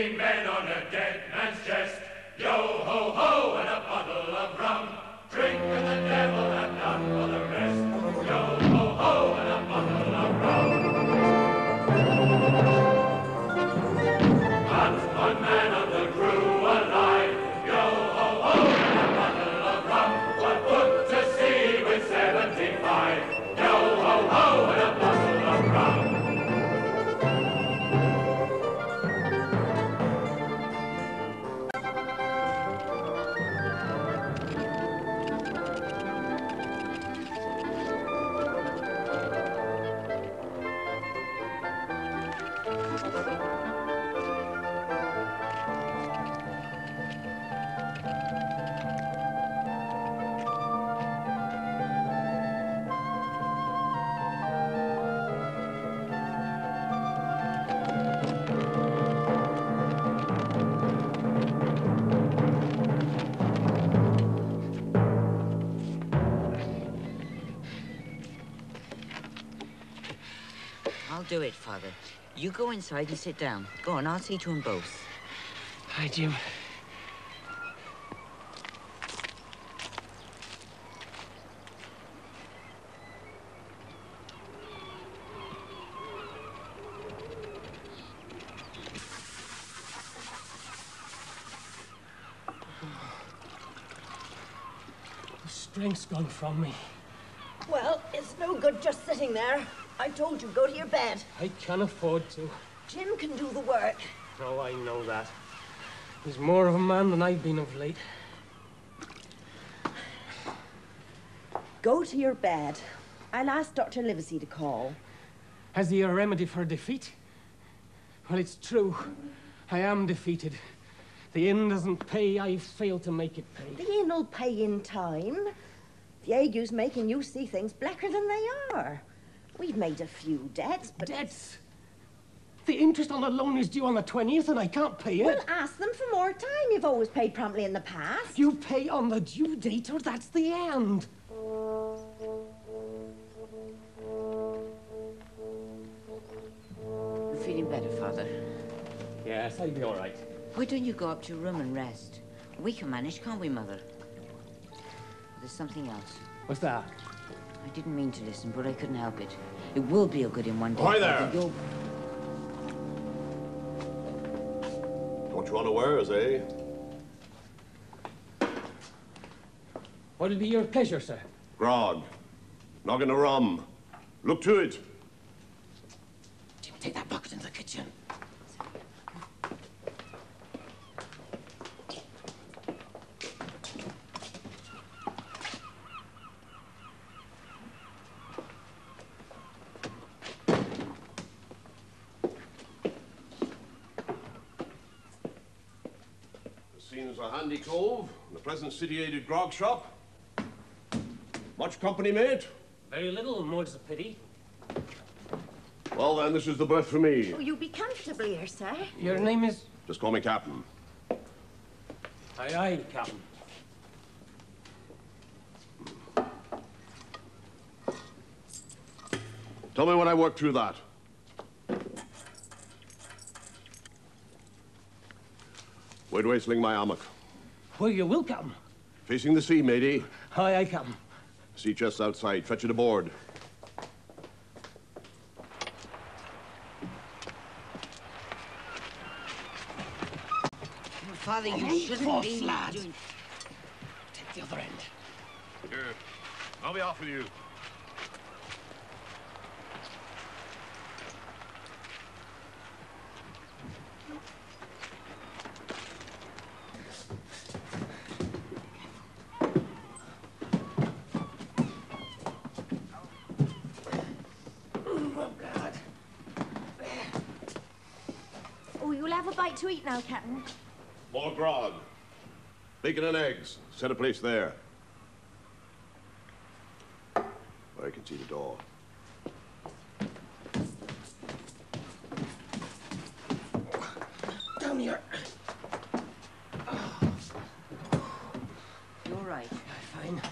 18 men on a dead man's chest. Yo ho ho and a bottle of rum. Drink and the devil have none for the rest. Yo ho ho and a bottle of rum. Not one man of the crew alive. Yo ho ho and a bottle of rum. But put to sea with 75. Yo ho ho and a bottle of rum. I'll do it, Father. You go inside and sit down. Go on, I'll see to them both. Hi, Jim. The strength's gone from me. Well, it's no good just sitting there. I told you, go to your bed. I can't afford to. Jim can do the work. Oh, I know that. He's more of a man than I've been of late. Go to your bed. I'll ask Dr. Livesey to call. Has he a remedy for defeat? Well, it's true. I am defeated. The inn doesn't pay. I've failed to make it pay. The inn'll pay in time. The ague's making you see things blacker than they are. We've made a few debts, but... Debts? The interest on the loan is due on the 20th and I can't pay it. Well, ask them for more time. You've always paid promptly in the past. You pay on the due date or that's the end. You feeling better, Father? Yes, I'll be all right. Why don't you go up to your room and rest? We can manage, can't we, Mother? There's something else. What's that? I didn't mean to listen, but I couldn't help it. It will be a good in one day. Hi there. You'll... Don't you unawares, eh? What'll be your pleasure, sir? Grog. Noggin of rum. Look to it. Jim, take that bucket into the kitchen. Seems a handy cove, the present city-aided grog shop. Much company, mate? Very little, more's a pity. Well, then, this is the berth for me. Oh, you be comfortable here, sir. Your name is? Just call me Captain. Aye, aye, Captain. Tell me when I work through that. Where do I sling my hammock? Where you will, Captain. Facing the sea, matey. Aye, aye, Captain. Sea chest outside. Fetch it aboard. Father, you shouldn't be lad. doing... Take the other end. Here. I'll be off with you. Oh, you'll have a bite to eat now, Captain. More grog. Bacon and eggs. Set a place there. Where I can see the door. Down here. You're right. Fine.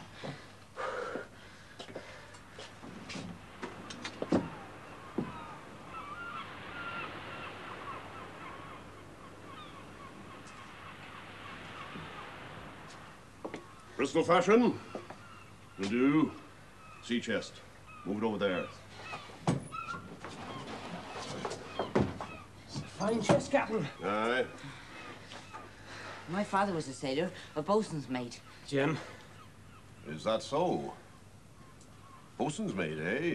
Bristol fashion. Will do. Sea chest. Move it over there. It's a fine chest, Captain. Aye. My father was a sailor, a boatswain's mate. Jim. Is that so? Boatswain's mate, eh?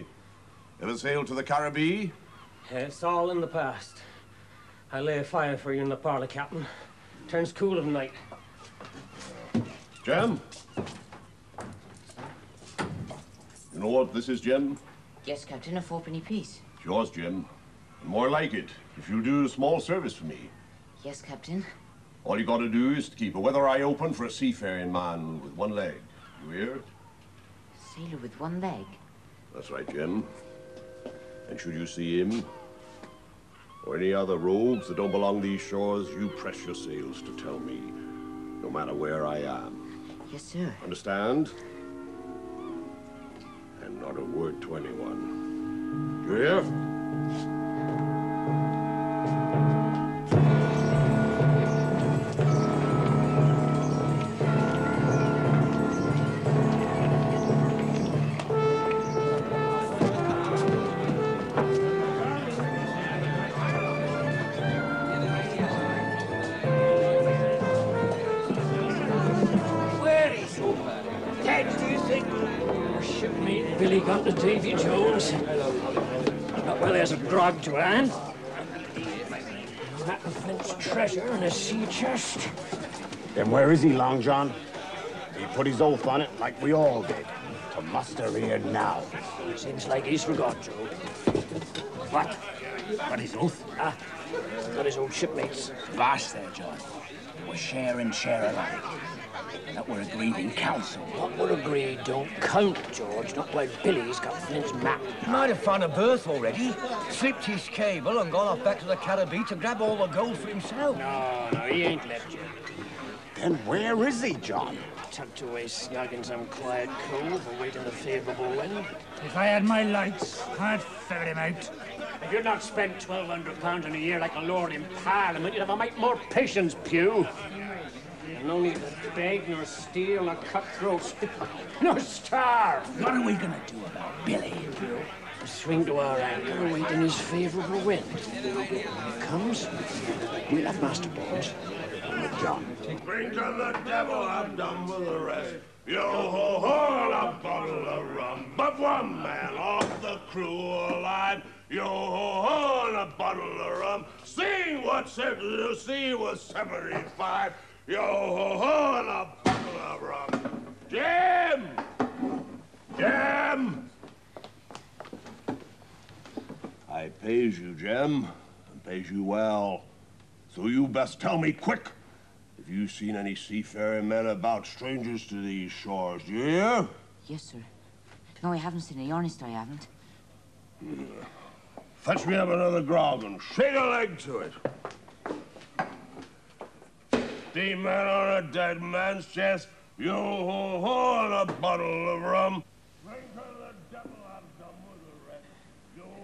Ever sailed to the Caribbean? It's all in the past. I lay a fire for you in the parlour, Captain. Turns cool of night. Jem? You know what this is, Jem? Yes, Captain, a fourpenny piece. It's yours, Jem. And more like it, if you'll do a small service for me. Yes, Captain. All you gotta do is to keep a weather eye open for a seafaring man with one leg. You hear? Sailor with one leg. That's right, Jem. And should you see him, or any other rogues that don't belong these shores, you press your sails to tell me, no matter where I am. Yes, sir. Understand? And not a word to anyone. You hear? Shipmate Billy got to Davy Jones. Not well as a grog to hand. That Flint's treasure in a sea chest. Then where is he, Long John? He put his oath on it like we all did. To muster here now. Seems like he's forgot, Joe. What? Got his oath? Ah, got his old shipmates. Bosh there, John. We're share and share alike. That were agreed in council. What were agreed don't count, George. Not while Billy's got Flint's map. He might have found a berth already, slipped his cable and gone off back to the Caribbean to grab all the gold for himself. No, he ain't left yet. Then where is he, John? Tucked away snug in some quiet cove, awaiting a favourable wind. If I had my lights, I'd ferret him out. If you'd not spent £1,200 in a year like a lord in Parliament, you'd have a mite more patience, Pew. No need to beg, nor steal, nor cutthroats, nor starve. What are we gonna do about Billy? Swing to our anchor, awaiting his favourable wind. When it comes, we'll have master boards. With John. Drink to the devil, I'm done with the rest. Yo-ho-ho, and a bottle of rum. But one man off the crew alive. Yo-ho-ho, and a bottle of rum. Seeing what said to sea was 75. Yo-ho-ho, and a bottle of rum. Jim! Jim! I pays you, Jim, and pays you well. So you best tell me quick if you seen any seafaring men about strangers to these shores, do you hear? Yes, sir. No, I haven't seen any. Honest, I haven't. Fetch me up another grog and shake a leg to it. 15 men on a dead man's chest. Yo-ho-ho, and a bottle of rum. Drink to the devil, I'm done with the rest.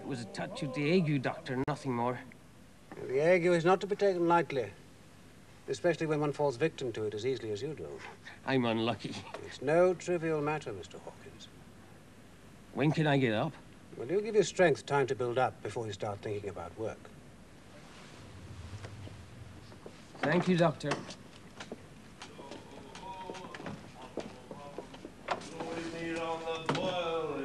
It was a touch of the ague, Doctor, nothing more. The ague is not to be taken lightly, especially when one falls victim to it as easily as you do. I'm unlucky. It's no trivial matter, Mr. Hawkins. When can I get up? Well, you give your strength time to build up before you start thinking about work. Thank you, Doctor.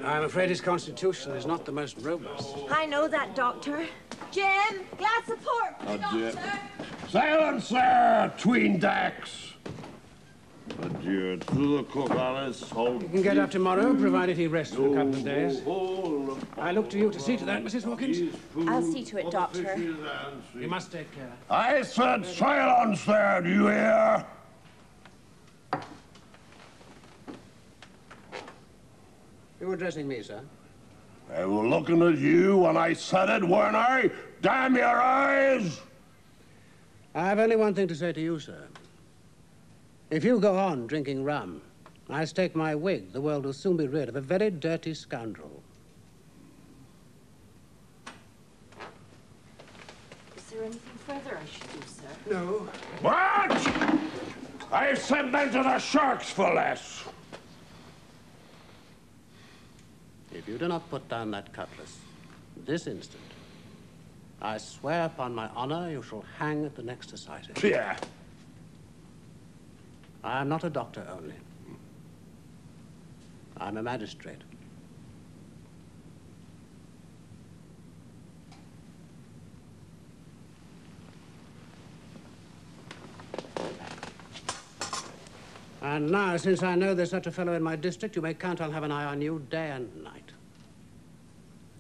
I'm afraid his constitution is not the most robust. I know that, Doctor. Jim, glass of port, for the doctor. Silence there, tween decks. Adieu to the cook, Alice. You can get up tomorrow, provided he rests for a couple of days. I look to you to see to that, Mrs. Hawkins. I'll see to it, Doctor. You must take care. I said silence there, do you hear? You were addressing me, sir? I was looking at you when I said it, weren't I? Damn your eyes! I have only one thing to say to you, sir. If you go on drinking rum, I stake my wig the world will soon be rid of a very dirty scoundrel. Is there anything further I should do, sir? No. What? I've sent men to the sharks for less. If you do not put down that cutlass this instant, I swear upon my honor you shall hang at the next society. Yeah. I am not a doctor only. I'm a magistrate. And now, since I know there's such a fellow in my district, you may count I'll have an eye on you day and night.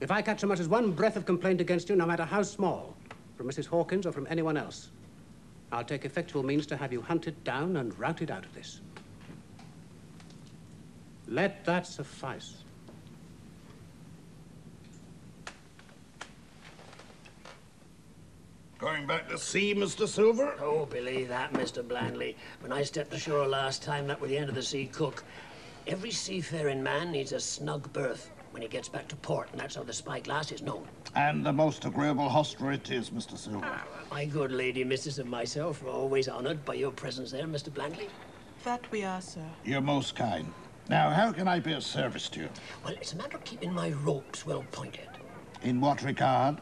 If I catch so much as one breath of complaint against you, no matter how small, from Mrs. Hawkins or from anyone else, I'll take effectual means to have you hunted down and routed out of this. Let that suffice. Going back to sea, Mr. Silver? Oh, believe that, Mr. Blandley. When I stepped ashore last time, that was the end of the sea cook. Every seafaring man needs a snug berth when he gets back to port, and that's how the spyglass is known. And the most agreeable hostler it is, Mr. Silver. My good lady, Mrs. and myself, are always honoured by your presence there, Mr. Blandley. That we are, sir. You're most kind. Now, how can I be of service to you? Well, it's a matter of keeping my ropes well pointed. In what regard?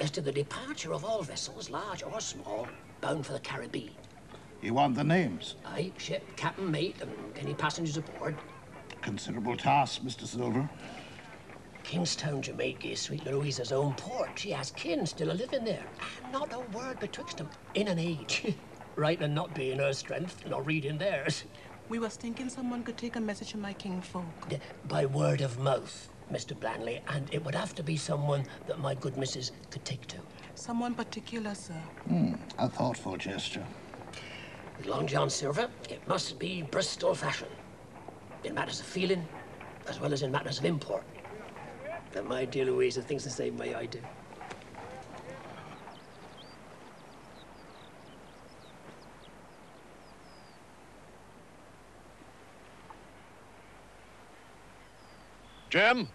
As to the departure of all vessels, large or small, bound for the Caribbean. You want the names? Aye, ship, captain, mate, and any passengers aboard. Considerable task, Mr. Silver. Kingstown, Jamaica is sweet Louisa's own port. She has kin still a-living there. And not a word betwixt them in an age. Right and not being her strength, nor reading theirs. We was thinking someone could take a message to my kinfolk. By word of mouth, Mr. Blandley, and it would have to be someone that my good missus could take to. Someone particular, sir. A thoughtful gesture. With Long John Silver, it must be Bristol fashion. In matters of feeling, as well as in matters of import. And my dear Louisa thinks the same way I do. Jim?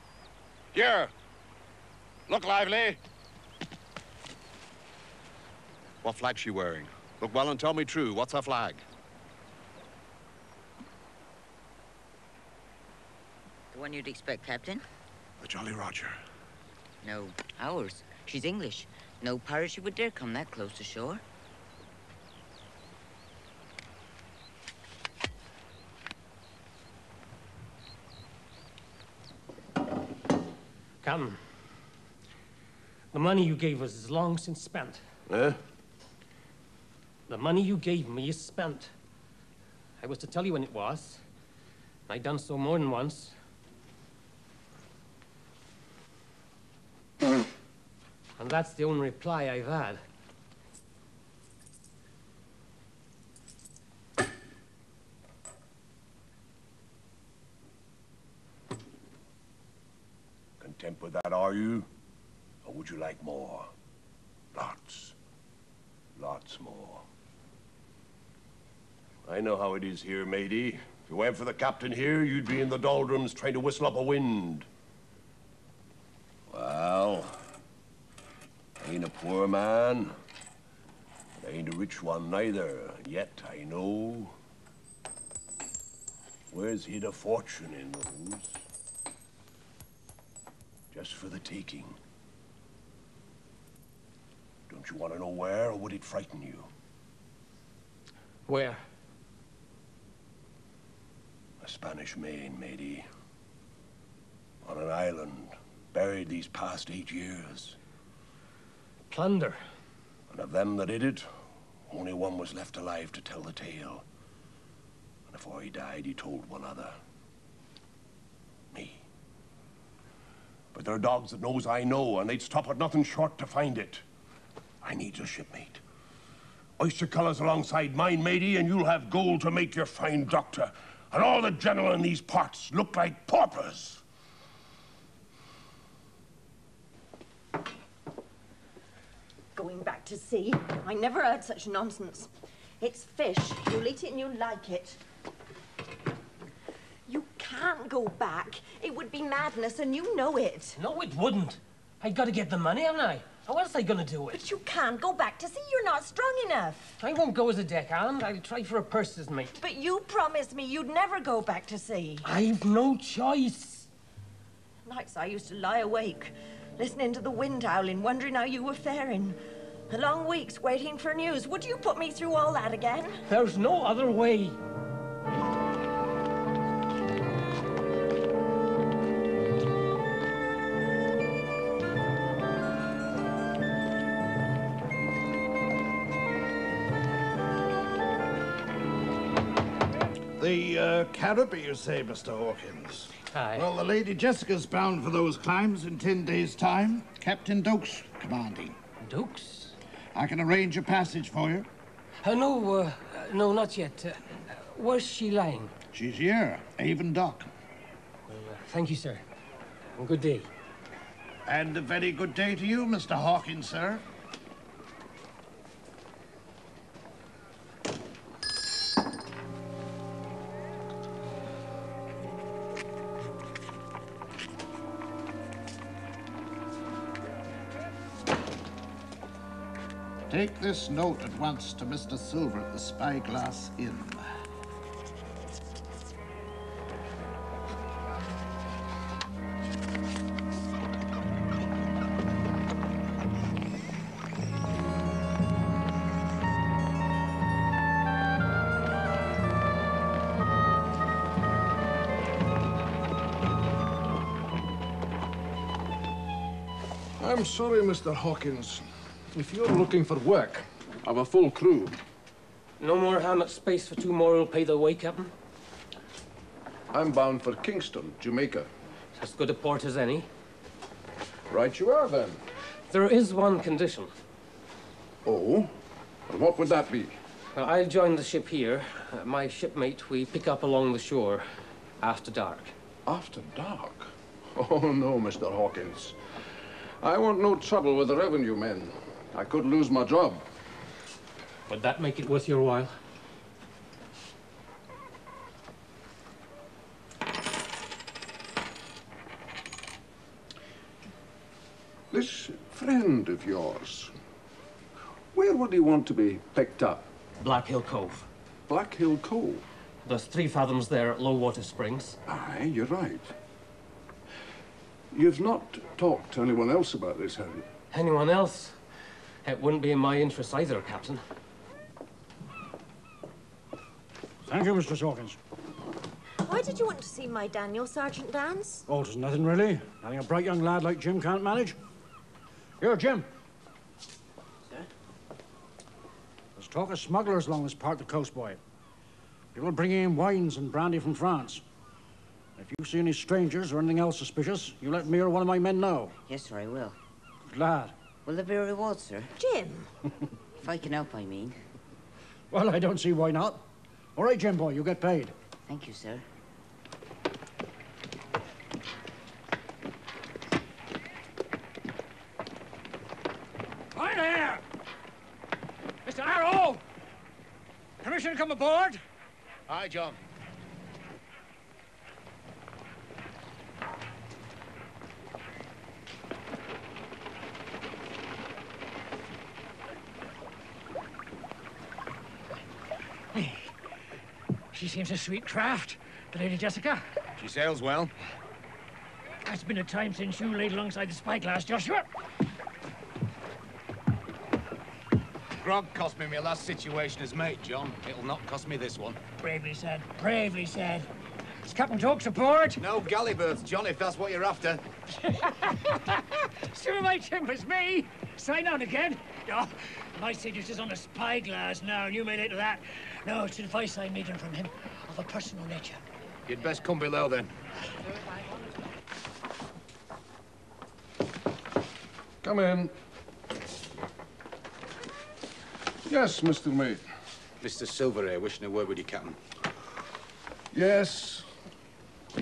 Here. Look lively. What flag's she wearing? Look well and tell me true. What's her flag? The one you'd expect, Captain? The Jolly Roger. No, ours. She's English. No pirate would dare come that close to shore. Captain, the money you gave us is long since spent. Eh? The money you gave me is spent. I was to tell you when it was. I done so more than once. And that's the only reply I've had. Content with that, are you? Or would you like more? Lots. Lots more. I know how it is here, matey. If you went for the captain here, you'd be in the doldrums trying to whistle up a wind. Well, I ain't a poor man. I ain't a rich one neither. Yet I know where's hid a fortune in those. Just for the taking. Don't you want to know where, or would it frighten you? Where? A Spanish Main, matey. On an island, buried these past 8 years. Plunder. And of them that did it, only one was left alive to tell the tale. And before he died, he told one other. Me. But there are dogs that knows I know, and they'd stop at nothing short to find it. I need a shipmate. Oyster colors alongside mine, matey, and you'll have gold to make your fine doctor. And all the gentlemen in these parts look like paupers. Going back to sea? I never heard such nonsense. It's fish. You'll eat it and you'll like it. You can't go back. It would be madness, and you know it. No, it wouldn't. I gotta get the money, haven't I? How else are you gonna do it? But you can't go back to sea. You're not strong enough. I won't go as a deckhand. I'll try for a purser's mate. But you promised me you'd never go back to sea. I've no choice. Nights I used to lie awake, listening to the wind howling, wondering how you were faring. The long weeks waiting for news. Would you put me through all that again? There's no other way. The Caribbean, you say, Mr. Hawkins? Aye. Well, the Lady Jessica's bound for those climes in 10 days' time. Captain Dokes commanding. Dokes? I can arrange a passage for you. No, not yet. Where's she lying? She's here, Avon Dock. Well, thank you, sir. Good day. And a very good day to you, Mr. Hawkins, sir. Take this note at once to Mr. Silver at the Spyglass Inn. I'm sorry, Mr. Hawkins. If you're looking for work, I've a full crew. No more hammock space for two more who'll pay their way, Captain? I'm bound for Kingston, Jamaica. As good a port as any. Right you are, then. There is one condition. Oh? And what would that be? Well, I'll join the ship here. My shipmate, we pick up along the shore after dark. After dark? Oh, no, Mr. Hawkins. I want no trouble with the revenue men. I could lose my job. Would that make it worth your while? This friend of yours, where would he want to be picked up? Black Hill Cove. Black Hill Cove? There's 3 fathoms there at low water springs. Aye, you're right. You've not talked to anyone else about this, have you? Anyone else? It wouldn't be in my interest either, Captain. Thank you, Mr. Hawkins. Why did you want to see my Daniel, Sergeant Dance? Oh, it's nothing really. Nothing a bright young lad like Jim can't manage. Here, Jim. Sir? There's talk of smugglers along this part of the coast, boy. People bringing in wines and brandy from France. If you see any strangers or anything else suspicious, you let me or one of my men know. Yes, sir, I will. Glad. Will there be a reward, sir? Jim! If I can help, I mean. Well, I don't see why not. All right, Jim boy, you get paid. Thank you, sir. Hi there! Mr. Arrow! Permission to come aboard? Aye, John. She seems a sweet craft, the Lady Jessica. She sails well. It's been a time since you laid alongside the spyglass, Joshua. Grog cost me my last situation as mate, John. It'll not cost me this one. Bravely said, bravely said. Is Captain Dokes aboard? No galley berths, John, if that's what you're after. Still my timbers, me. Sign on again. Oh, my signature's on a spyglass now, and you may later that. No, it's an advice I made from him of a personal nature. You'd best come below, then. Come in. Yes, Mr. Mate. Mr. Silver here, wishing a word with you, Captain. Yes.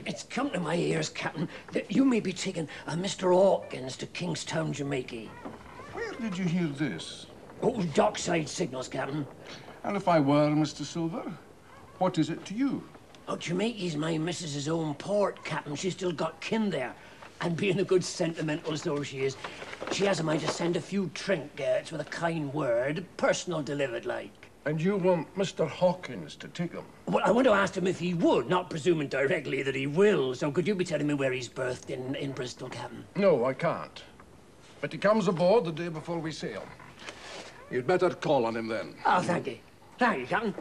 It's come to my ears, Captain, that you may be taking a Mr. Hawkins to Kingstown, Jamaica. Where did you hear this? Oh, dockside signals, Captain. And if I were Mr. Silver, what is it to you? Oh, Jamaica's my missus's own port, Captain. She's still got kin there. And being the good sentimental soul she is, she has a mind to send a few trinkets with a kind word, personal delivered like. And you want Mr. Hawkins to take them? Well, I want to ask him if he would, not presuming directly that he will. So could you be telling me where he's berthed in Bristol, Captain? No, I can't. But he comes aboard the day before we sail. You'd better call on him then. Oh, thank you. Thank you, Captain.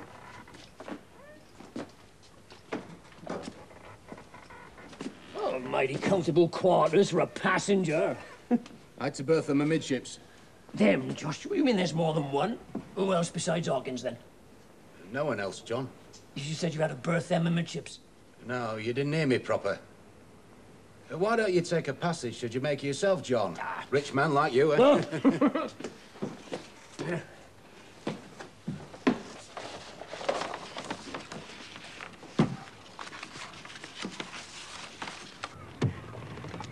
Oh, mighty comfortable quarters for a passenger. I had to berth them amidships. Them, Joshua? You mean there's more than one? Who else besides Hawkins, then? No one else, John. You said you had to berth them amidships. No, you didn't hear me proper. Why don't you take a passage should you make it yourself, John? Rich man like you, eh? Oh.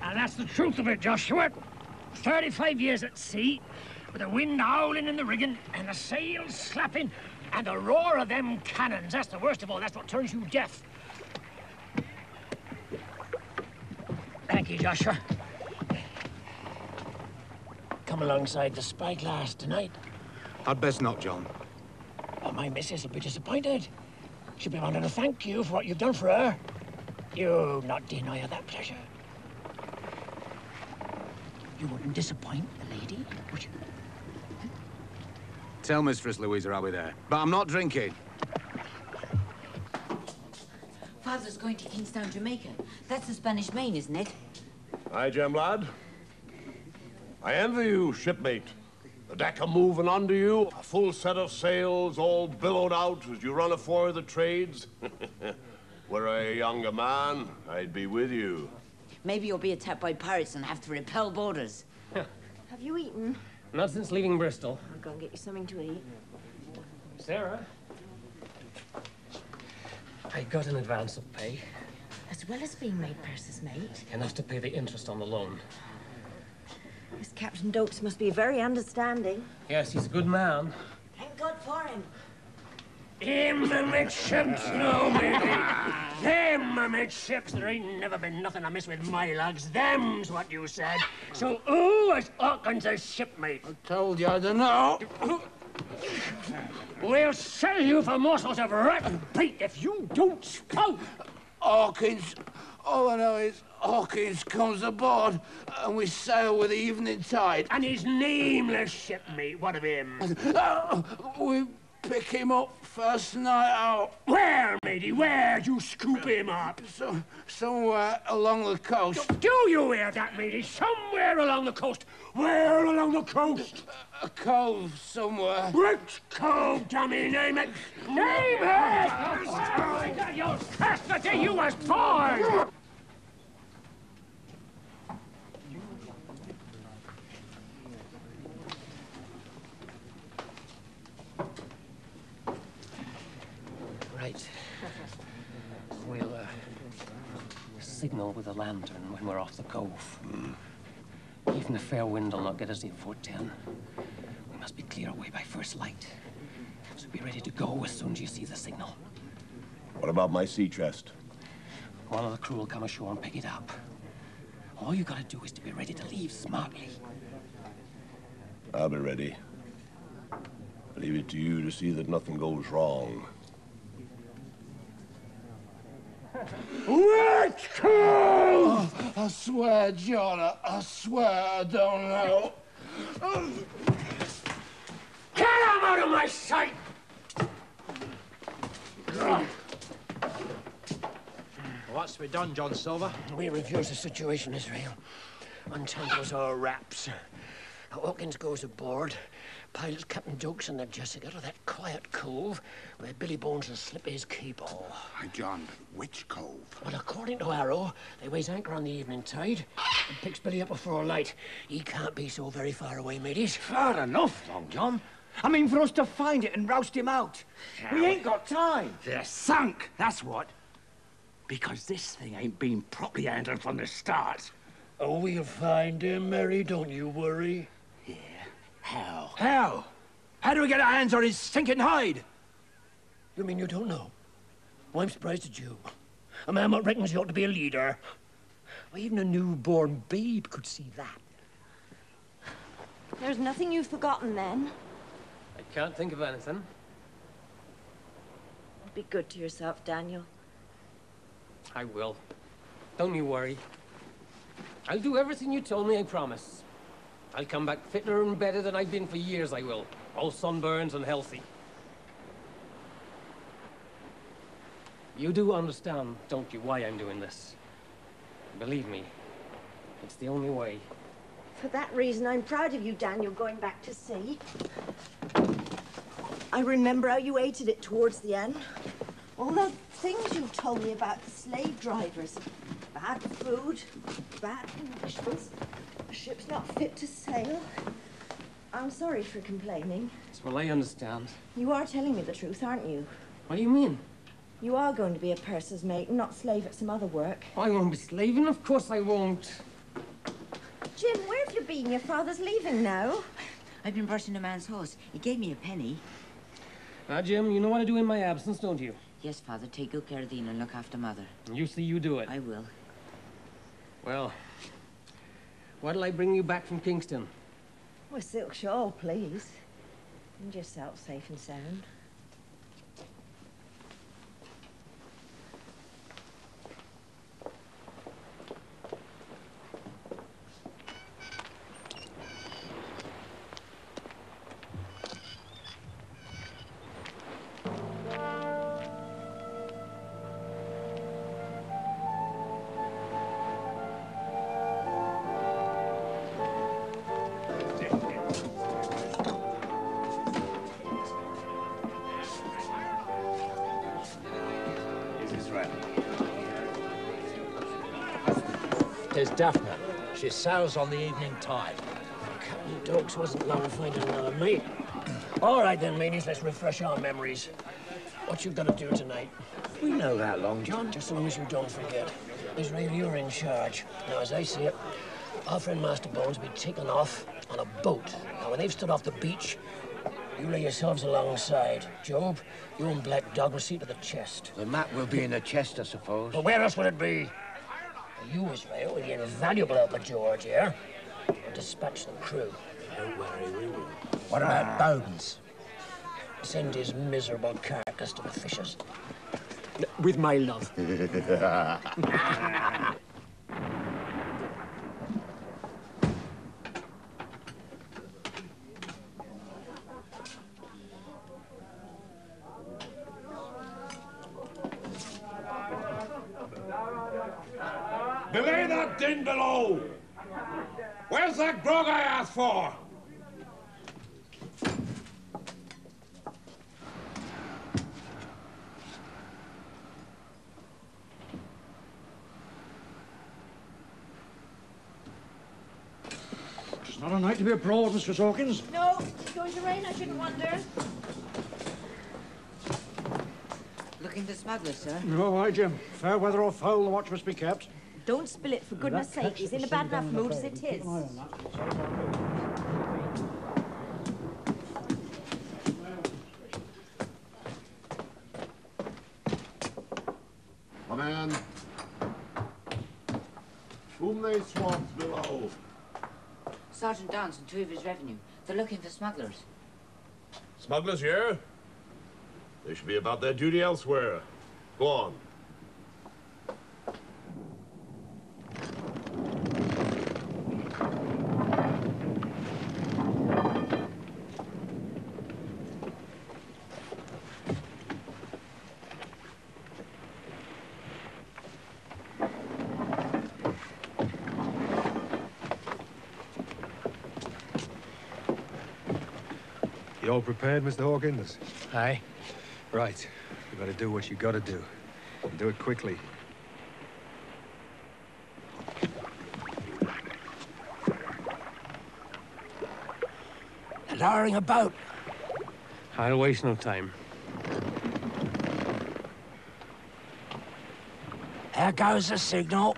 And that's the truth of it, Joshua. 35 years at sea, with the wind howling in the rigging, and the sails slapping, and the roar of them cannons. That's the worst of all. That's what turns you deaf. Thank you, Joshua. Come alongside the spyglass tonight. I'd best not, John. Oh, my missus will be disappointed. She'll be wanting to thank you for what you've done for her. You not deny her that pleasure. You wouldn't disappoint the lady, would you? Tell Mistress Louisa I'll be there. But I'm not drinking. Father's going to Kingstown, Jamaica. That's the Spanish Main, isn't it? Aye, Jem, lad. I envy you, shipmate. The deck a-moving under you, a full set of sails all billowed out as you run afore the trades. Were I a younger man, I'd be with you. Maybe you'll be attacked by pirates and have to repel boarders. Have you eaten? Not since leaving Bristol. I'll go and get you something to eat. Sarah? I got an advance of pay. As well as being made purser's mate. Enough to pay the interest on the loan. This Captain Dokes must be very understanding. Yes, he's a good man. Thank God for him. Them amidships, no, maybe. Them amidships, there ain't never been nothing amiss with my lads. Them's what you said. So who is Hawkins' shipmate? I told you I don't know. We'll sell you for morsels of rotten bait if you don't spout. Hawkins. All I know is Hawkins comes aboard and we sail with the evening tide. And his nameless shipmate, what of him? We pick him up first night out. Where, matey, where'd you scoop him up? Somewhere along the coast. Do you hear that, matey? Somewhere along the coast. Where along the coast? A cove somewhere. Which cove, dummy? Name it. Name it! You chastity, you was born! Right. We'll, signal with a lantern when we're off the cove. Even the fair wind will not get us the foot down. We must be clear away by first light. So be ready to go as soon as you see the signal. What about my sea chest? One of the crew will come ashore and pick it up. All you gotta do is to be ready to leave smartly. I'll be ready. Leave it to you to see that nothing goes wrong. Which cove? I swear, John, I swear I don't know. Get him out of my sight! What's to be done, John Silver? We reviews the situation, Israel. Untangles our wraps. Hawkins goes aboard. Pilots Captain Dokes and the Jessica to that quiet cove where Billy Bones will slip his cable. Hi, John, which cove? Well, according to Arrow, they weighs anchor on the evening tide and picks Billy up before light. He can't be so very far away, mateys. Far enough, Long John. I mean, for us to find it and roust him out. We ain't got time. They're sunk, that's what. Because this thing ain't been properly handled from the start. Oh, we'll find him, Mary, don't you worry. Yeah, how? How? How do we get our hands on his stinking hide? You mean you don't know? Well, I'm surprised at you. A man what reckons he ought to be a leader. Well, even a newborn babe could see that. There's nothing you've forgotten, then? I can't think of anything. Be good to yourself, Daniel. I will. Don't you worry. I'll do everything you told me, I promise. I'll come back fitter and better than I've been for years, I will. All sunburns and healthy. You do understand, don't you, why I'm doing this? Believe me, it's the only way. For that reason, I'm proud of you, Daniel, going back to sea. I remember how you hated it towards the end. All the things you told me about the slave drivers. Bad food, bad conditions, a ship's not fit to sail. I'm sorry for complaining. Well, I understand. You are telling me the truth, aren't you? What do you mean? You are going to be a purser's mate and not slave at some other work. I won't be slaving, of course I won't. Jim, where have you been? Your father's leaving now. I've been brushing a man's horse. He gave me a penny. Now, Jim, you know what to do in my absence, don't you? Yes, Father. Take good care of Dean and look after Mother. You see you do it. I will. Well, what'll I bring you back from Kingston? Well, silk shawl, please. And yourself safe and sound. There's Daphne. She sails on the evening tide. Captain Dokes wasn't long finding another mate. All right then, mateys, let's refresh our memories. What you gonna do tonight? We know that, Long John. Just as long as you don't forget. Israel, you're in charge. Now, as I see it, our friend Master Bones will be taken off on a boat. Now, when they've stood off the beach, you lay yourselves alongside. Job, you and Black Dog will see to the chest. The map will be in the chest, I suppose. But where else would it be? You, Israel, with the invaluable help of George here, will dispatch the crew. Don't worry, we will. What about Bones? Send his miserable carcass to the fishers. With my love. Belay that din below! Where's that grog I asked for? It's not a night to be abroad, Mr. Hawkins. No, it's going to rain, I shouldn't wonder. Looking for smugglers, sir? No, aye, Jim. Fair weather or foul, the watch must be kept. Don't spill it, for goodness sake. He's in a bad enough mood as it is. Come in. Whom they swamped below? Sergeant Downs and two of his revenue. They're looking for smugglers. Smugglers here? They should be about their duty elsewhere. Go on. You all prepared, Mr. Hawkins? Aye. Right. You gotta do what you gotta do. And do it quickly. Lowering a boat. I'll waste no time. There goes the signal.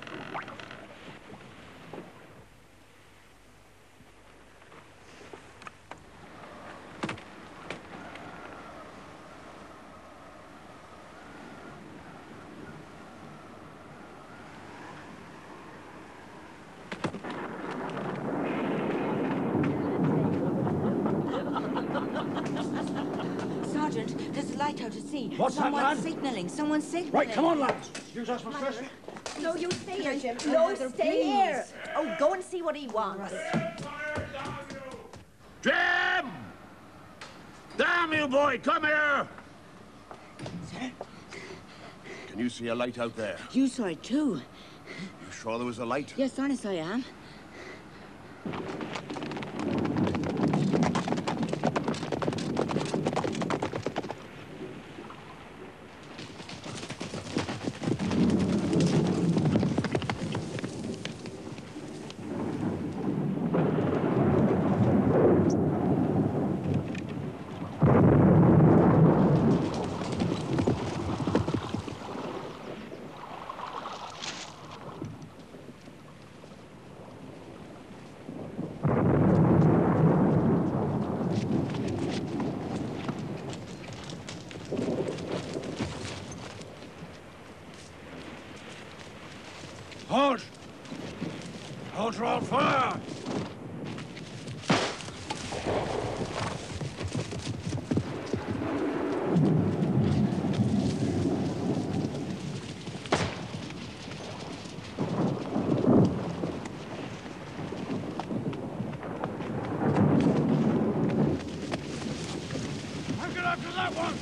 a light out at sea. What's that, lad? Someone's signaling. Right, come on, lads. Use us for stress. No, you stay here, Jim. No, stay here. Oh, go and see what he wants. Jim! Damn you, boy, come here! Can you see a light out there? You saw it too. You sure there was a light? Yes, honest I am. Halt! Halt or I'll fire! I'll get after that one!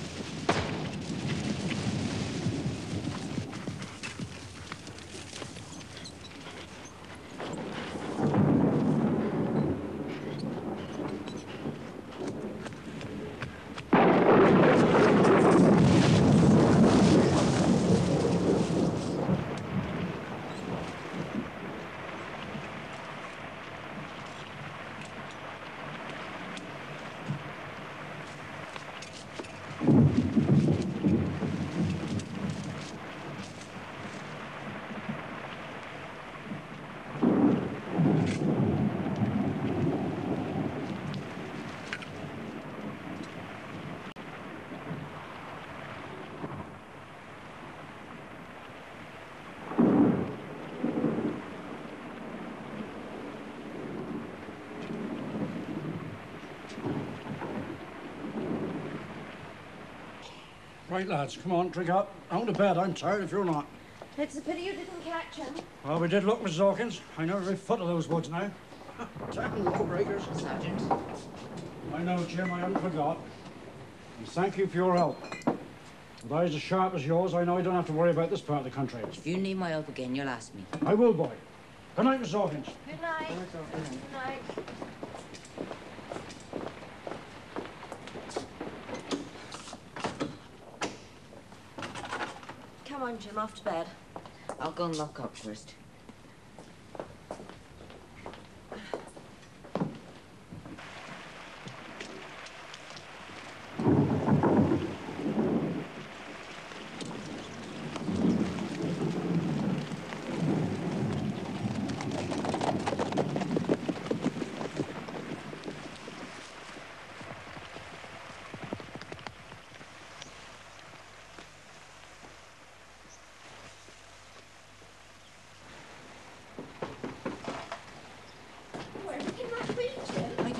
Right, lads, come on, drink up. On to bed. I'm tired if you're not. It's a pity you didn't catch him. Well, we did look, Mrs. Hawkins. I know every foot of those woods now. Damn lawbreakers. Sergeant. I know, Jim, I haven't forgot. And thank you for your help. With eyes as sharp as yours, I know I don't have to worry about this part of the country. If you need my help again, you'll ask me. I will, boy. Good night, Mrs. Hawkins. Good night. Good night. Come on, Jim, off to bed. I'll go and lock up first.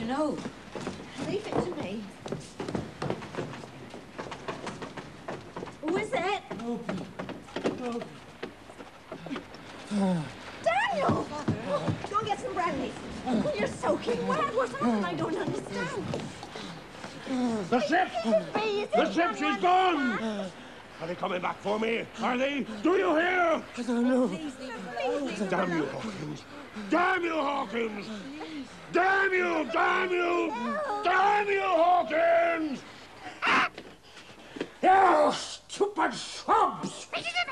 No. Leave it to me. Who is it? Open. Daniel! Go and get some brandy. You're soaking wet. What's happening? I don't understand. The ship! The ship, she's gone! gone! Are they coming back for me? Are they? Do you hear? I don't know. Please leave him alone. Damn you, Hawkins! Damn you, Hawkins! Damn you! Damn you! Damn you, Hawkins! You stupid swabs!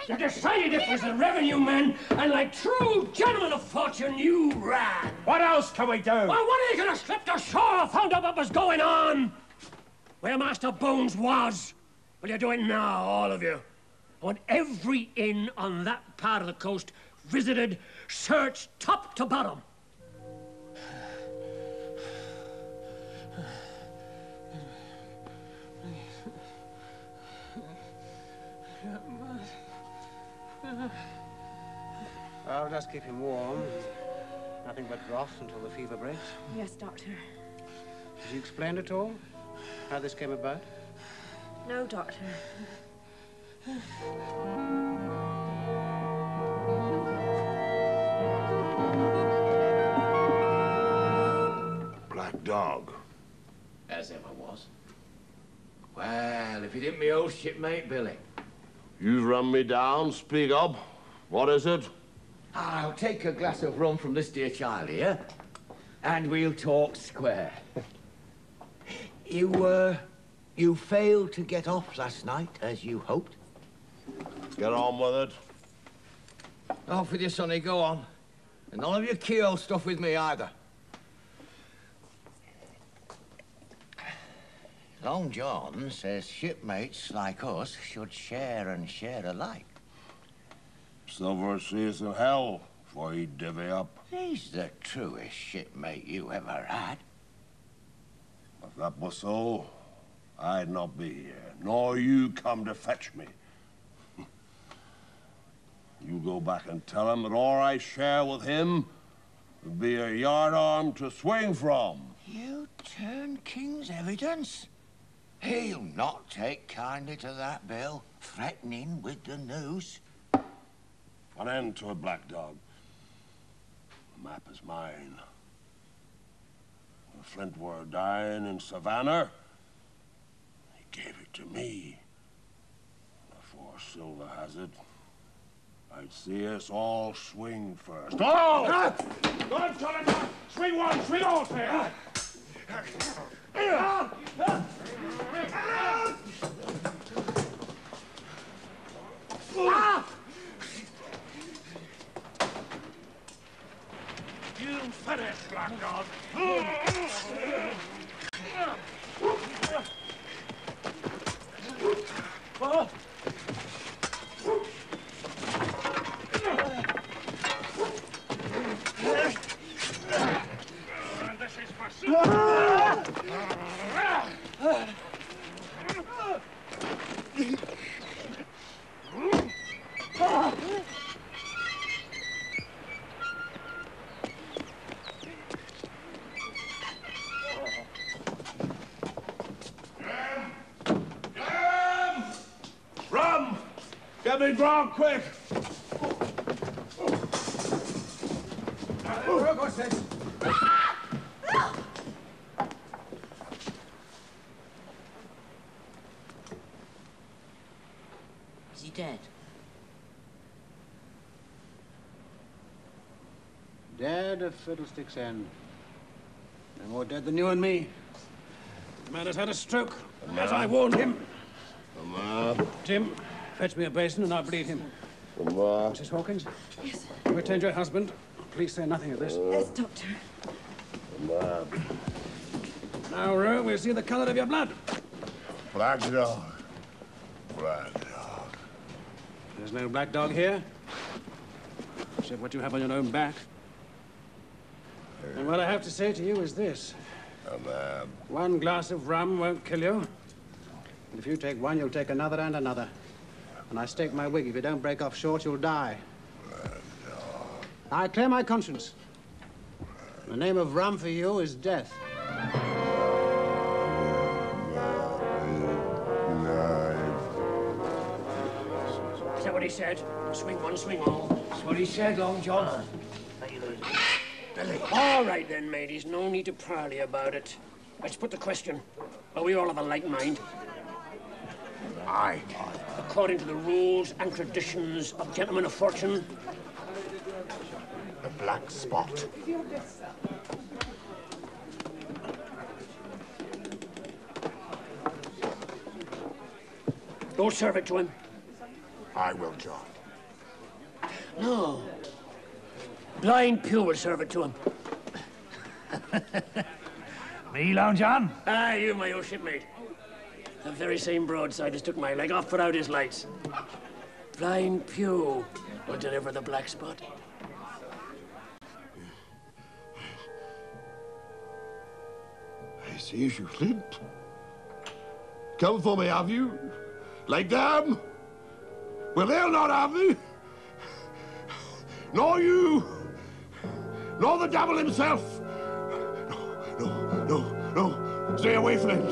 You decided it was the revenue men, and like true gentlemen of fortune, you ran. What else can we do? Well, what are you gonna slip ashore? Found out what was going on? Where Master Bones was? Will you do it now, all of you? I want every inn on that part of the coast visited, searched top to bottom. I'll just keep him warm. Nothing but broth until the fever breaks. Yes, Doctor. Did you explain at all how this came about? No, Doctor. Black dog. As ever was. Well, if it isn't me old shipmate Billy. You've run me down. Speak up. What is it? I'll take a glass of rum from this dear child here, and we'll talk square. You failed to get off last night, as you hoped? Get on with it. Off with you, sonny, go on. And none of your keyhole stuff with me, either. Long John says shipmates like us should share and share alike. Silver seas in hell before he divvy up. He's the truest shipmate you ever had. If that was so, I'd not be here, nor you come to fetch me. You go back and tell him that all I share with him would be a yardarm to swing from. You turn King's evidence? He'll not take kindly to that, Bill, threatening with the noose. Put an end to it, Black Dog. The map is mine. When Flint were dying in Savannah, he gave it to me. Before Silver has it, I'd see us all swing first. Oh! Don't tell him! Swing one, swing all, sir! You finish, Black Dog. This is for Rum! Get me grog, quick! Is he dead? Dead of fiddlestick's end. No more dead than you and me. The man has had a stroke, as I warned him. Tim, fetch me a basin and I'll bleed him. Mrs. Hawkins? Yes. You attend your husband. Please say nothing of this. Yes, Doctor. Now, Rue, we'll see the color of your blood. Black Dog. Black Dog. There's no black dog here. Except what you have on your own back. And what I have to say to you is this. One glass of rum won't kill you. And if you take one, you'll take another and another. And I stake my wig, if you don't break off short, you'll die. I clear my conscience. The name of rum for you is death. Is that what he said? Swing one, swing all. That's what he said, Long John. Billy. All right then, mateys. No need to parley about it. Let's put the question. Are we all of a like mind? Aye. According to the rules and traditions of gentlemen of fortune. The black spot. Go serve it to him. I will, John. No. Blind Pew will serve it to him. Me, Long John? Ah, you, my old shipmate. The very same broadside as took my leg off, put out his lights. Blind Pew will deliver the black spot. I see you, Flint. Come for me, have you? Like them? Well, they'll not have me. Nor you. Nor the devil himself. No. Stay away, Flint.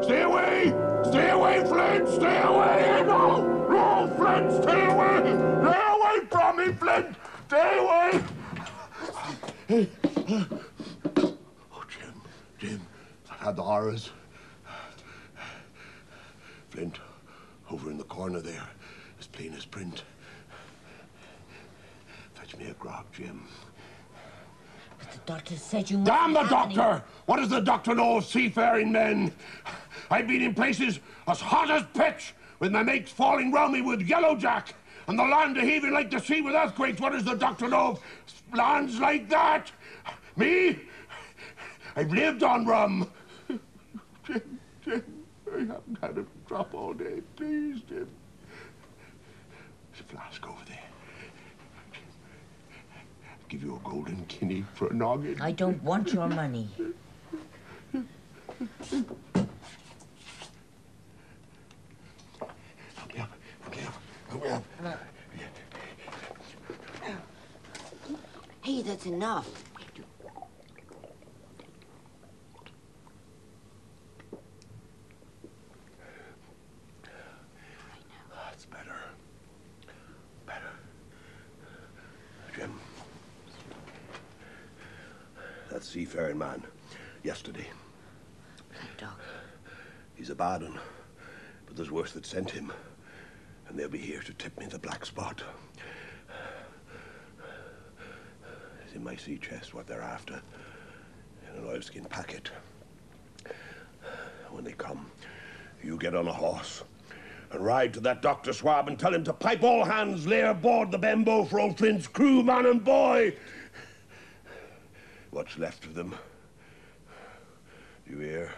Stay away! Stay away, Flint! Stay away! No! No, Flint! Stay away! Stay away from me, Flint! Stay away! Oh, Jim, I've had the horrors. Flint, over in the corner there, as plain as print. Fetch me a grog, Jim. But the doctor said you must. Damn the doctor! What does the doctor know of seafaring men? I've been in places as hot as pitch, with my mates falling round me with yellow jack, and the land a-heaving like the sea with earthquakes. What does the doctor know of lands like that? Me? I've lived on rum. Jim, I haven't had a drop all day. Please, Jim. There's a flask over there. I'll give you a golden guinea for a noggin. I don't want your money. Help me up. Hey, that's enough. That's better. Jim. That seafaring man, yesterday. Doc. He's a bad one, but there's worse that sent him. And they'll be here to tip me the black spot. It's in my sea chest what they're after, in an oilskin packet. When they come, you get on a horse and ride to that Dr. Swab and tell him to pipe all hands lay aboard the Bembo for old Flint's crew, man and boy. What's left of them? You hear?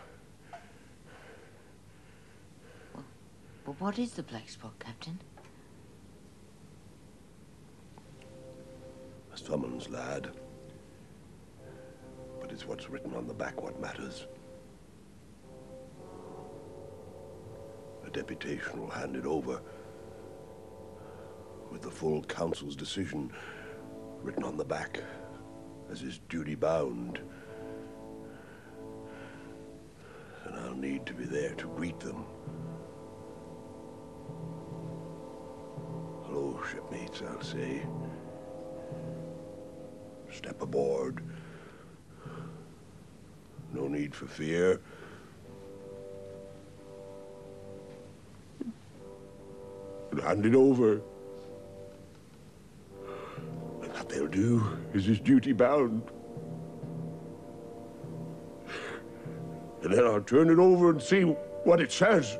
But what is the black spot, Captain? A summons, lad. But it's what's written on the back what matters. A deputation will hand it over with the full council's decision written on the back as is duty bound. And I'll need to be there to greet them. Hello, shipmates, I'll say. Step aboard. No need for fear. And hand it over. And that they'll do is his duty bound. And then I'll turn it over and see what it says.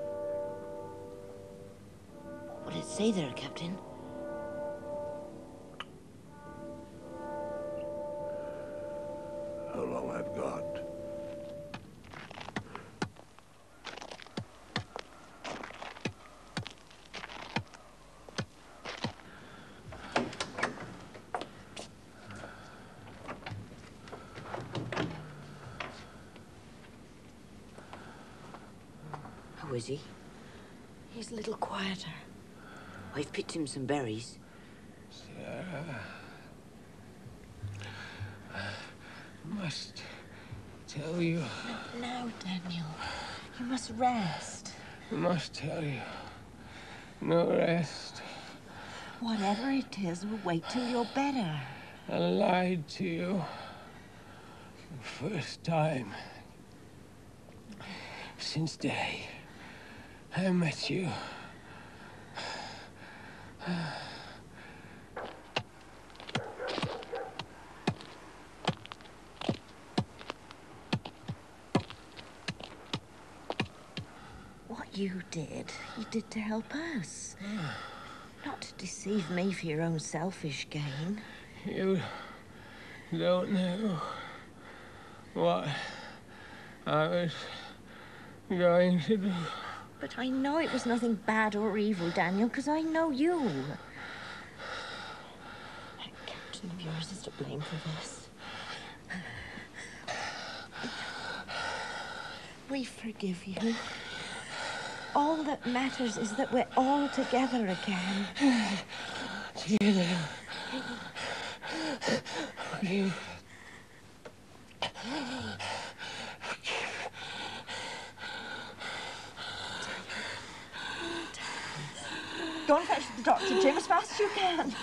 What did it say there, Captain? How long I've got. How is he? He's a little quieter. I've picked him some berries. Sarah, I must tell you. Not now, Daniel. You must rest. I must tell you. No rest. Whatever it is, we'll wait till you're better. I lied to you. The first time. Since day I met you. What you did to help us. Not to deceive me for your own selfish gain. You don't know what I was going to do. But I know it was nothing bad or evil, Daniel, because I know you. That captain of yours is to blame for this. We forgive you. All that matters is that we're all together again. Together. You. Go and fetch the doctor, Jim, as fast as you can.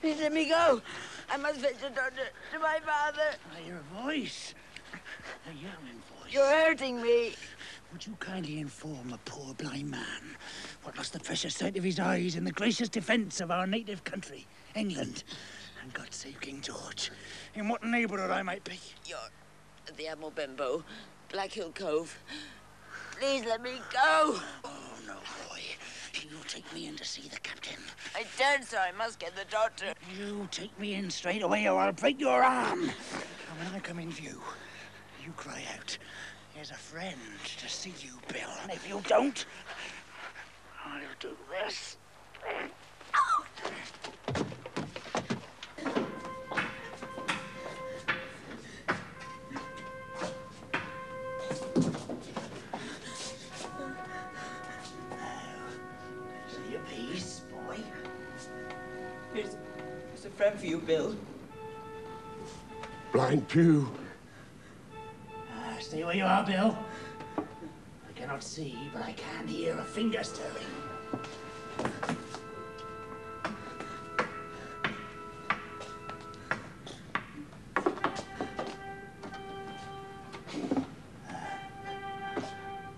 Please let me go. I must fetch the doctor to my father. I hear a voice. A yearning voice. You're hurting me. Would you kindly inform a poor blind man what lost the precious sight of his eyes in the gracious defence of our native country, England? And God save King George. In what neighbourhood I might be? You're at the Admiral Benbow, Black Hill Cove. Please let me go. Oh, no, boy. You take me in to see the captain. I daren't, sir. I must get the doctor. You take me in straight away or I'll break your arm. And when I come in view, you cry out, "Here's a friend to see you, Bill." And if you don't, I'll do this. Say your piece, boy. Here's a friend for you, Bill. Blind Pew. Stay where you are, Bill. I cannot see, but I can hear a finger stirring.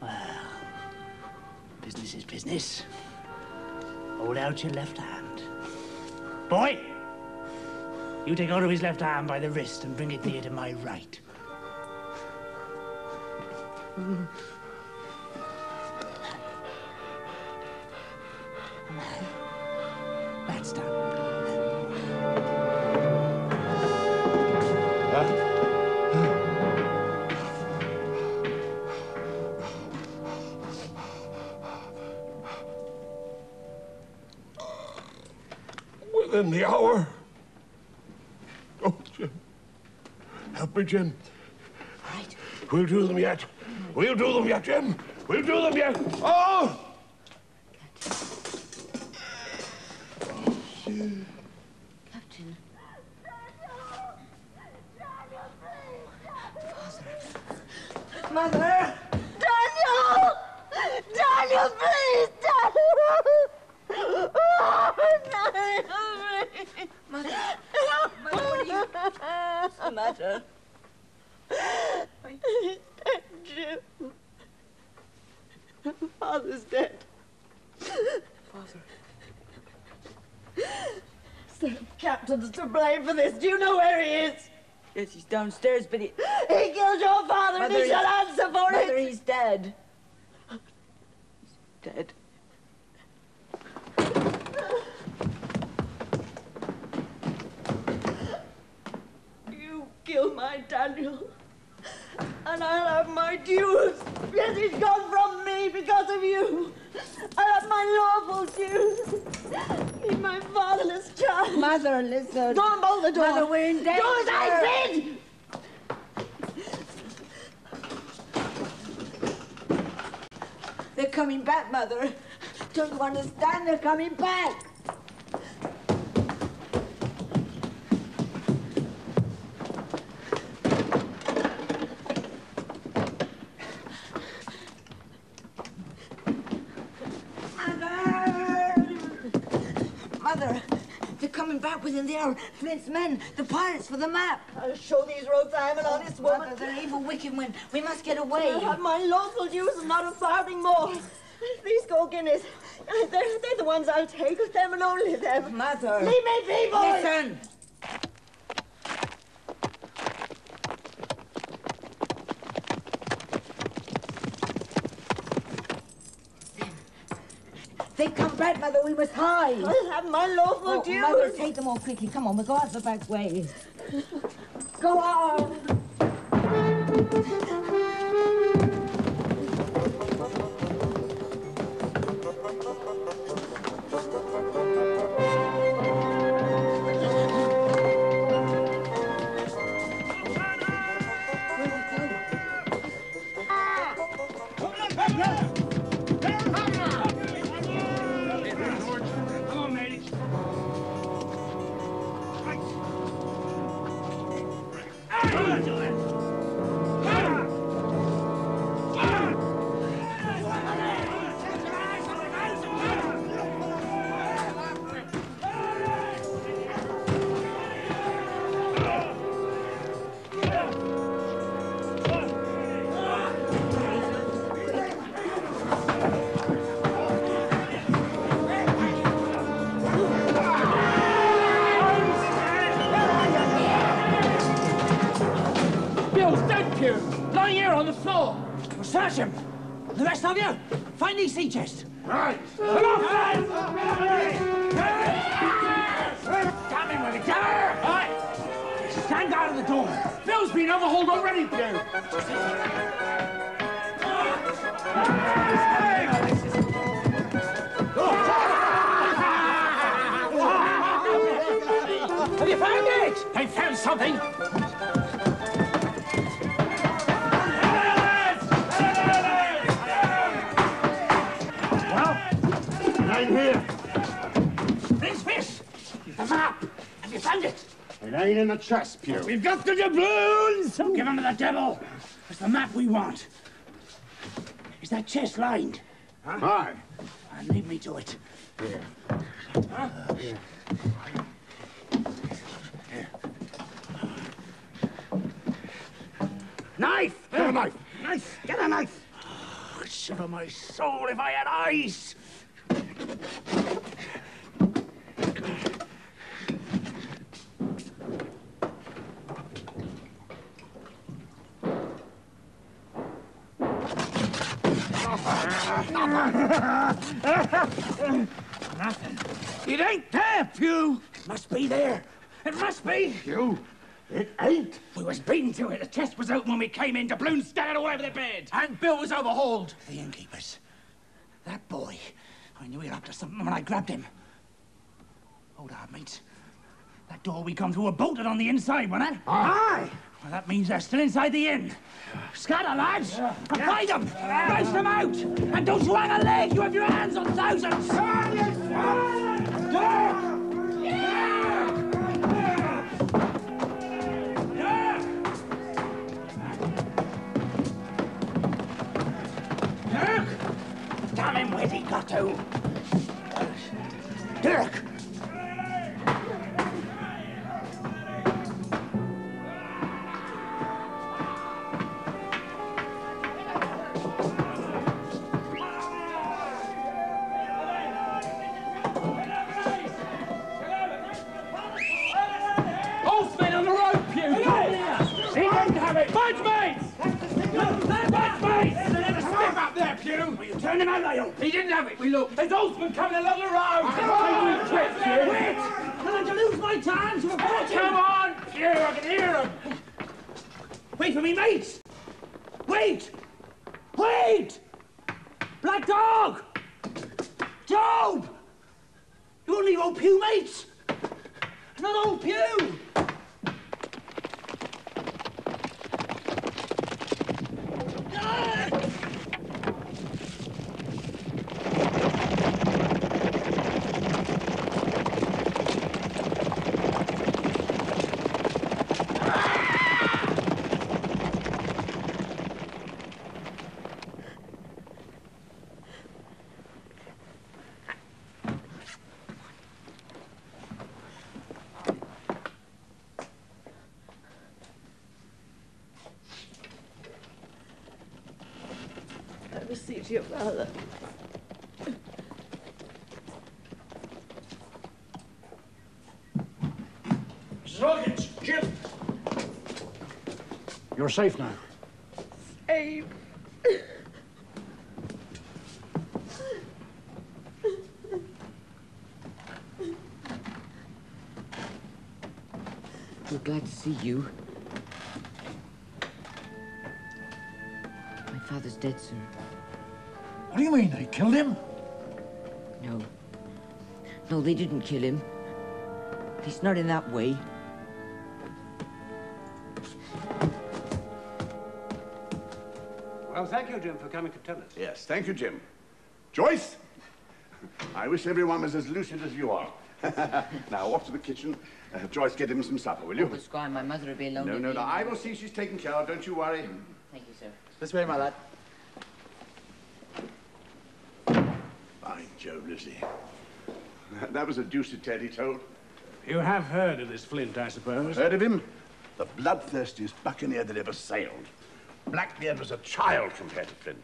Well, business is business. Hold out your left hand. Boy! You take hold of his left arm by the wrist and bring it near to my right. That's done. Within the hour. Oh, Jim. Help me, Jim. Right. We'll do them yet. We'll do them yet, Jim. We'll do them yet. Oh! Captain. Mother! Daniel! Daniel, please! Daniel! Daniel, please! Mother! Mother, what are you... What's the matter? He's dead, Jim. Father's dead. Father. The captain's to blame for this. Do you know where he is? Yes, he's downstairs, but he killed your father, and he shall answer for it. Mother, he's dead. He's dead. You killed my Daniel, and I'll have my dues. Yes, he's gone from me because of you. I'll have my lawful dues. He's my fatherless child. Mother, listen. Go and bolt the door. Mother, we're in danger. Do as I bid. They're coming back, Mother. Don't you understand? They're coming back. Mother, they're coming back within the hour. Flint's men, the pirates for the map. I'll show these rogues I am an honest woman. Mother, they're evil, wicked men. We must get away. I'll have my lawful dues and not a farthing more. These gold guineas, they're the ones I'll take. Them and only them. Mother. Leave me be, boy. Listen. They come back, Mother. We must hide. I'll have my lawful dues. Mother, take them all quickly. Come on, we'll go out the back way. Go on. Search him! The rest of you, find these sea chests. Right. Come on, lads! Damn him with it, damn him! All right. Stand out of the door. Bill's been overhauled already, Pew. Have you found it? I found something. Well, I'm here. Prince Fish, the map. Have you found it? It ain't in the chest, Pew. We've got the doubloons! Don't give them to the devil. It's the map we want. Is that chest lined? Huh? Aye. Lead me to it. Here. Huh? Here. Knife! Get a knife! Knife! Get a knife! Oh, shiver my soul if I had eyes! Nothing. It ain't there, Pew. It must be there. It must be. Pew, it ain't. We was beaten to it. The chest was open when we came in. Doubloons scattered all over the bed. And Bill was overhauled. The innkeepers. That boy. I knew he was up to something when I grabbed him. Hold on, mates. That door we come through was bolted on the inside, wasn't it? Aye. Well, that means they're still inside the inn. Scatter, lads! Find them! Race them out! And don't you hang a leg! You have your hands on thousands! Dirk! Damn him, where's he got to? Dirk! Horsemen on the road, Pew! He didn't have it! Budge mates! Budge mates! Step up there, Pew! Will you turn him out, Lyle? He didn't have it. We looked. There's horsemen coming along the road. Wait! Can I lose my time? Come on, Pew! I can hear him. Wait for me, mates! Wait! Wait! Black Dog! Job! You only old Pew, mates! Not old Pew! I beseech you, father. Mrs. Hawkins, Jim. You're safe now. Abe. We're glad to see you. My father's dead, sir. What do you mean, they killed him? No. No, they didn't kill him. At least not in that way. Well, thank you, Jim, for coming to tell us. Yes, thank you, Jim. Joyce, I wish everyone was as lucid as you are. Now, off to the kitchen. Joyce, get him some supper, will you? Oh, but Squire, my mother will be alone. No, I will see she's taken care of. Don't you worry. Thank you, sir. This way, my lad. By Jove, Lizzie. That was a deuced tale he told. You have heard of this Flint, I suppose? Heard of him? The bloodthirstiest buccaneer that ever sailed. Blackbeard was a child compared to Flint.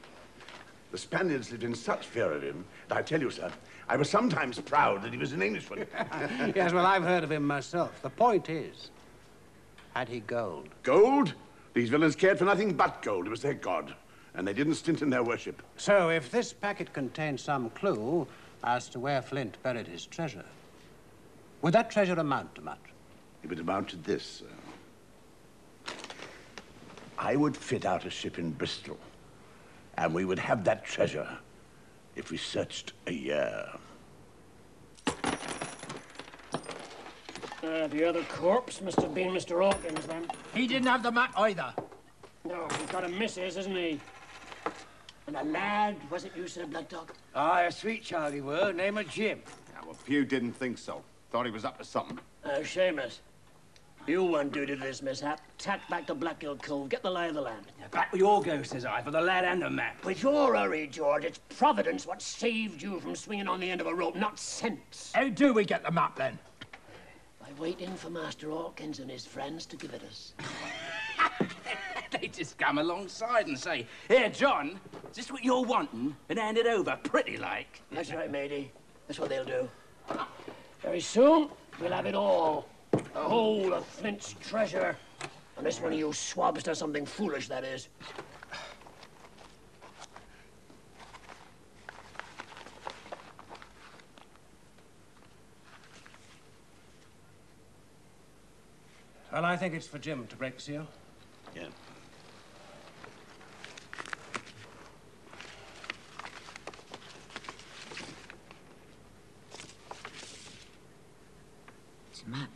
The Spaniards lived in such fear of him, that I tell you, sir, I was sometimes proud that he was an Englishman. Yes, well, I've heard of him myself. The point is, had he gold? Gold? These villains cared for nothing but gold. It was their god. and they didn't stint in their worship. So, if this packet contained some clue as to where Flint buried his treasure, would that treasure amount to much? It would amount to this. I would fit out a ship in Bristol, and we would have that treasure if we searched a year. The other corpse must have been Mr. Hawkins, then. He didn't have the map either. No, he's got a missus, isn't he? And a lad, was it you said, Black Dog? Aye, a sweet child he were, name of Jim. Yeah, well, Pew didn't think so. Thought he was up to something. Seamus, you won't do to this mishap. Tack back to Blackhill Cove, get the lay of the land. Back with your go, says I, for the lad and the map. With your hurry, George, it's Providence what saved you from swinging on the end of a rope, not sense. How do we get the map, then? By waiting for Master Hawkins and his friends to give it us. They just come alongside and say, "Here, John, is this what you're wanting?" and hand it over, pretty like. That's right, matey. That's what they'll do. Very soon, we'll have it all. The whole of Flint's treasure. Unless one of you swabs does something foolish, that is. Well, I think it's for Jim to break the seal. Yeah. It's a map.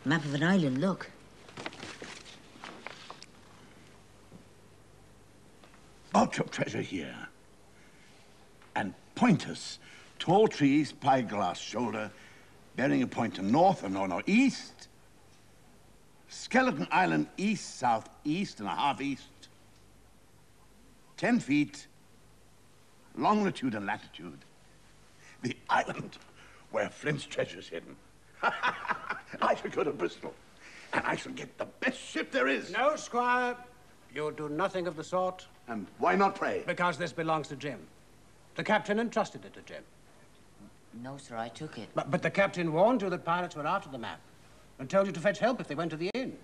Map of an island, look. Out your treasure here. And pointers. Tall trees, pie glass shoulder, bearing a point to north and northeast. Skeleton Island east, southeast, and a half east. 10 feet, longitude and latitude. The island where Flint's treasure's hidden. I shall go to Bristol, and I shall get the best ship there is. No, Squire. You'll do nothing of the sort. And why not, pray? Because this belongs to Jim. The captain entrusted it to Jim. No, sir, I took it. But the captain warned you that pirates were after the map and told you to fetch help if they went to the inn.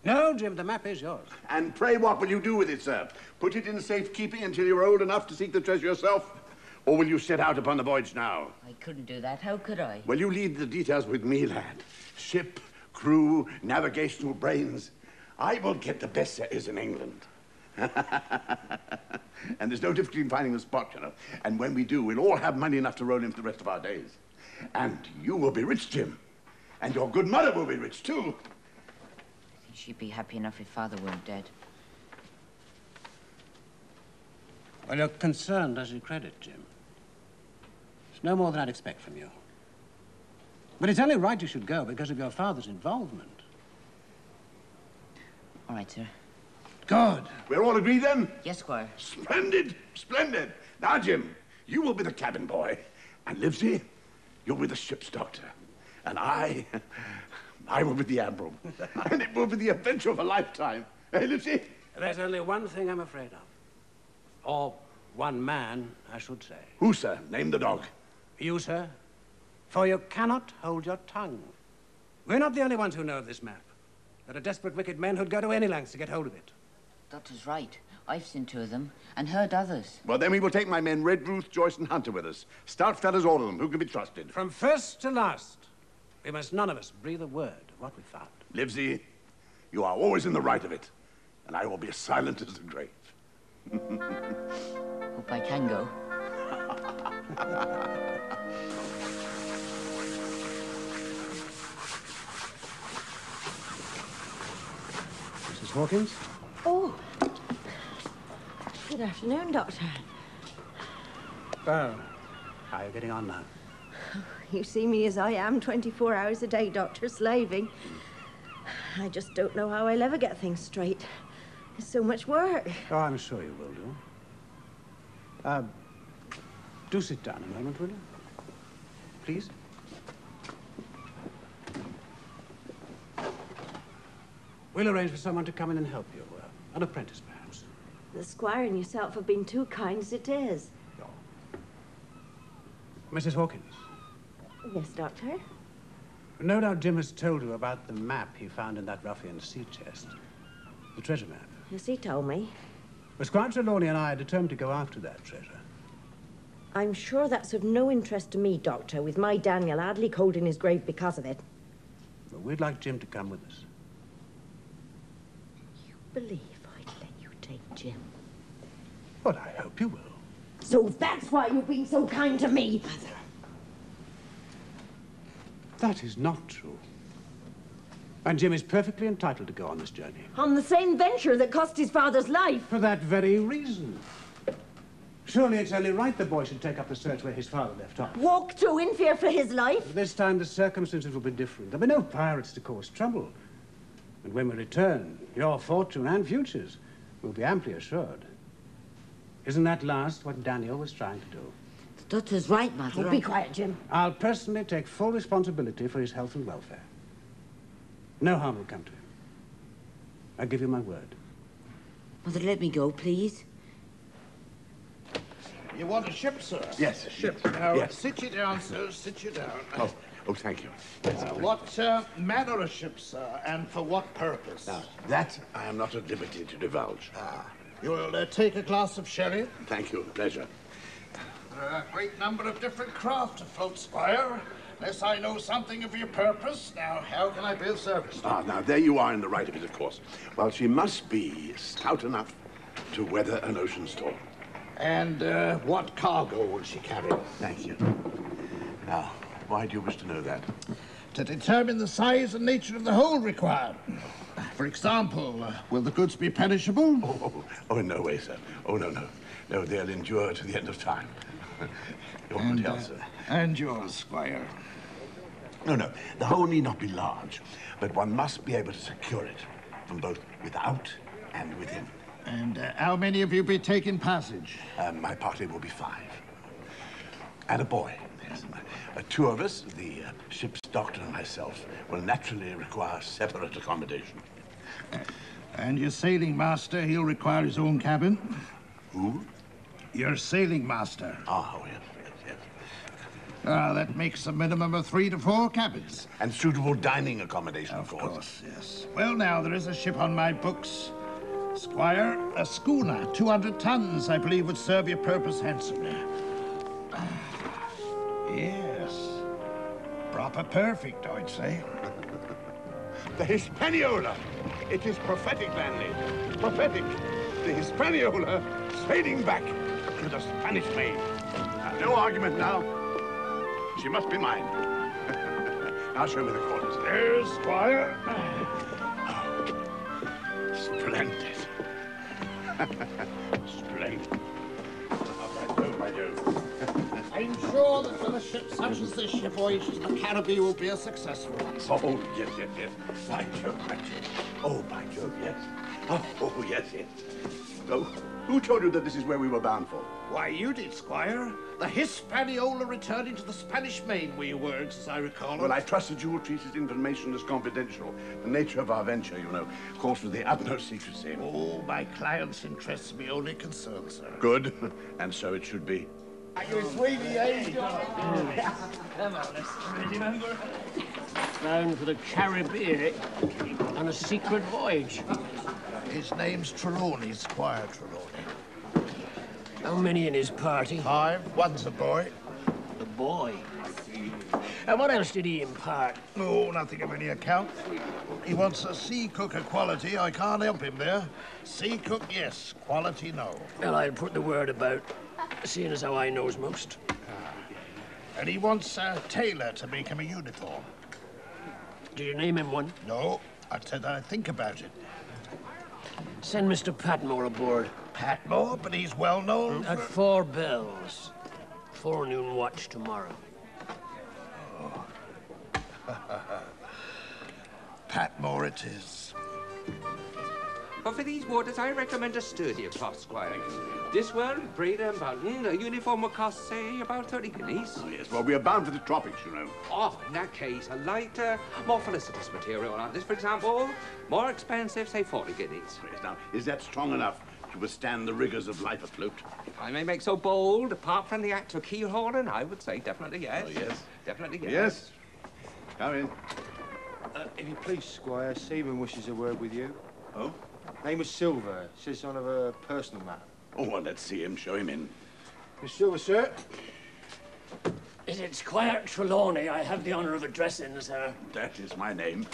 No, Jim, the map is yours. And pray, what will you do with it, sir? Put it in safekeeping until you're old enough to seek the treasure yourself? Or will you set out upon the voyage now? I couldn't do that. How could I? Well, you leave the details with me, lad. Ship, crew, navigational brains. I will get the best there is in England. And there's no difficulty in finding the spot, you know. And when we do, we'll all have money enough to roll in for the rest of our days. And you will be rich, Jim. And your good mother will be rich, too. I think she'd be happy enough if Father weren't dead. Well, you're concerned as you credit, Jim. It's no more than I'd expect from you. But it's only right you should go because of your father's involvement. All right, sir. Good. We're all agreed then? Yes, Squire. Splendid, splendid. Now, Jim, you will be the cabin boy. And Livesey, you'll be the ship's doctor. And I will be the admiral. And it will be the adventure of a lifetime. Hey, Livesey? There's only one thing I'm afraid of. Or one man, I should say. Who, sir? Name the dog. You, sir. For you cannot hold your tongue. We're not the only ones who know of this map. There are desperate, wicked men who'd go to any lengths to get hold of it. Doctor's right. I've seen two of them and heard others. Well, then we will take my men, Redruth, Joyce, and Hunter with us. Stout fellas, all of them, who can be trusted. From first to last, we must none of us breathe a word of what we found. Livesey, you are always in the right of it, and I will be as silent as the grave. Hope I can go. Mrs. Hawkins? Oh. Good afternoon, Doctor. Well, how are you getting on now? You see me as I am, 24 hours a day, Doctor, slaving. I just don't know how I'll ever get things straight. There's so much work. Oh, I'm sure you will do. Do sit down a moment, will you? Please. We'll arrange for someone to come in and help you. An apprentice, perhaps. The Squire and yourself have been too kind as it is. Mrs. Hawkins. Yes, Doctor? No doubt Jim has told you about the map he found in that ruffian's sea chest. The treasure map. Yes, he told me. But Squire Trelawney and I are determined to go after that treasure. I'm sure that's of no interest to me, Doctor, with my Daniel hardly cold in his grave because of it. But we'd like Jim to come with us. You believe I'd let you take Jim? But I hope you will. So that's why you've been so kind to me. Mother. That is not true. And Jim is perfectly entitled to go on this journey. On the same venture that cost his father's life. For that very reason. Surely it's only right the boy should take up the search where his father left off. Walk through in fear for his life? But this time the circumstances will be different. There'll be no pirates to cause trouble. And when we return, your fortune and futures will be amply assured. Isn't that last what Daniel was trying to do? The doctor's right, Mother. Oh, be quiet, Jim. I'll personally take full responsibility for his health and welfare. No harm will come to him. I give you my word. Mother, let me go, please. You want a ship, sir? Yes, a ship. yes, Now, yes. sit you down, sir. Sit you down. Oh, thank you. What manner of ship, sir, and for what purpose? Now, that I am not at liberty to divulge. You'll take a glass of sherry? Thank you. Pleasure. There are a great number of different craft afloat, Squire. Unless I know something of your purpose, now, how can I be of service? Now, there you are in the right of it, of course. Well, she must be stout enough to weather an ocean storm. And what cargo will she carry? Thank you. Now, why do you wish to know that? To determine the size and nature of the hold required. For example, will the goods be perishable? Oh, in no way, sir. Oh, no, no. No, they'll endure to the end of time. Your good health, sir. And yours, Squire. No, the hole need not be large, but one must be able to secure it from both without and within. And how many of you be taking passage? My party will be 5. And a boy, yes. 2 of us, the ship's doctor and myself, will naturally require separate accommodation. And your sailing master, he'll require his own cabin? Who? Your sailing master. Oh, yes. That makes a minimum of 3 to 4 cabins. And suitable dining accommodation, of course, yes. Well, now, there is a ship on my books, Squire, a schooner, 200 tons, I believe, would serve your purpose handsomely. Yes. Proper perfect, I'd say. The Hispaniola. It is prophetic, Lanley. Prophetic. The Hispaniola sailing back to the Spanish Main. No argument now. She must be mine. Now show me the quarters. There's Squire. Splendid. Splendid. My Jove. I'm sure that for a ship such as this, your voyage to the Caribbean will be a successful one. Oh, yes. By Jove. Oh, by Jove, yes. Oh, yes. Oh, who told you that this is where we were bound for? Why, you did, Squire. The Hispaniola returning to the Spanish Main were your words, as I recall. Well, I trusted you will treat this information as confidential. The nature of our venture, you know, calls for the utmost secrecy. Oh, my client's interests are my only concern, sir. Good, and so it should be. You sweetie, eh? Come on, remember? Bound for the Caribbean on a secret voyage. His name's Trelawney, Squire Trelawney. How many in his party? 5. One's a boy. The boy? And what else did he impart? Oh, nothing of any account. He wants a sea cook of quality. I can't help him there. Sea cook, yes. Quality, no. Well, I'll put the word about, seeing as how I knows most. And he wants a tailor to make him a uniform. Did you name him one? No. I said I'd think about it. Send Mr. Patmore aboard. Patmore? But he's well known At 4 bells. Forenoon watch tomorrow. Patmore it is. But for these waters, I recommend a sturdier cloth, Squire. This one, Breda and Button, a uniform will cost, say, about 30 guineas. Oh, yes, well, we are bound for the tropics, you know. Oh, in that case, a lighter, more felicitous material like this, for example, more expensive, say, 40 guineas. Yes, now, is that strong enough to withstand the rigors of life afloat? If I may make so bold, apart from the act of keelhauling, I would say definitely yes. Oh, yes. Definitely yes. Yes. Come in. If you please, Squire, Seaman wishes a word with you. Oh? Name was Silver. Says on of a personal matter. Oh, well, let's see him. Show him in. Miss Silver, sir. Is it Squire Trelawney I have the honour of addressing, sir? That is my name.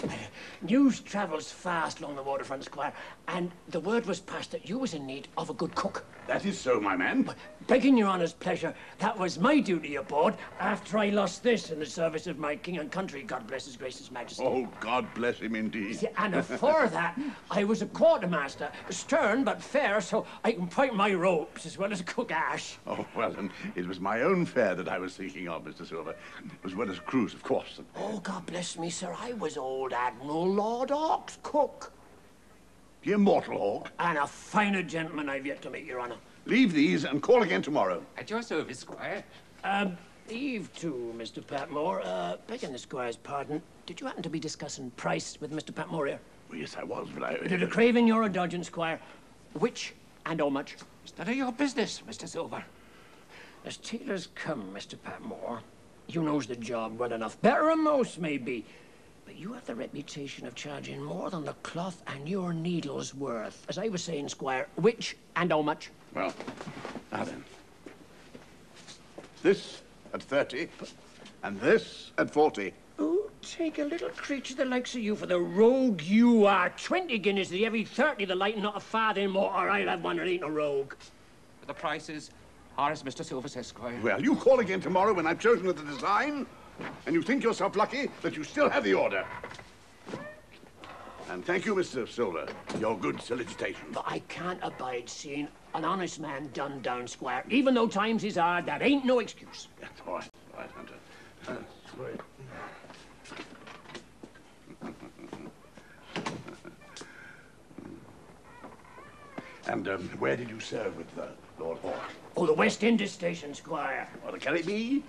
News travels fast along the waterfront, Squire, and the word was passed that you was in need of a good cook. That is so, my man. Begging your honour's pleasure, that was my duty aboard after I lost this in the service of my king and country, God bless his gracious majesty. Oh, God bless him indeed. And before that, I was a quartermaster, stern but fair, so I can fight my ropes as well as cook ash. Oh, well, and it was my own fare that I was thinking of, Mr. Silver, as well as cruise, of course. Oh, God bless me, sir, I was old Admiral Lord Hawke's cook. The immortal Hawke. And a finer gentleman I've yet to meet, your honour. Leave these and call again tomorrow. At your service, Squire. Eve too, Mr. Patmore. Begging the Squire's pardon, did you happen to be discussing price with Mr. Patmore here? Well, yes, I was, but I... Did a craving your indulgence, Squire? Which and how much? Is that your business, Mr. Silver? As tailors come, Mr. Patmore, you knows the job well enough. Better than most, maybe. But you have the reputation of charging more than the cloth and your needle's worth. As I was saying, Squire, which and how much? Well, now then. This at 30, and this at 40. Oh, take a little creature the likes of you for the rogue you are. 20 guineas to the every 30 the light and not a farthing more, or I'll have one that ain't a rogue. The price is, as Mr. Silver says, Squire. Well, you call again tomorrow when I've chosen the design, and you think yourself lucky that you still have the order. And thank you, Mr. Silver, for your good solicitation. But I can't abide seeing an honest man done down, Squire. Even though times is hard, that ain't no excuse. That's all right, Hunter. That's right. And where did you serve with Lord Hawke? Oh, the West Indies station, Squire. Or the Caribbee?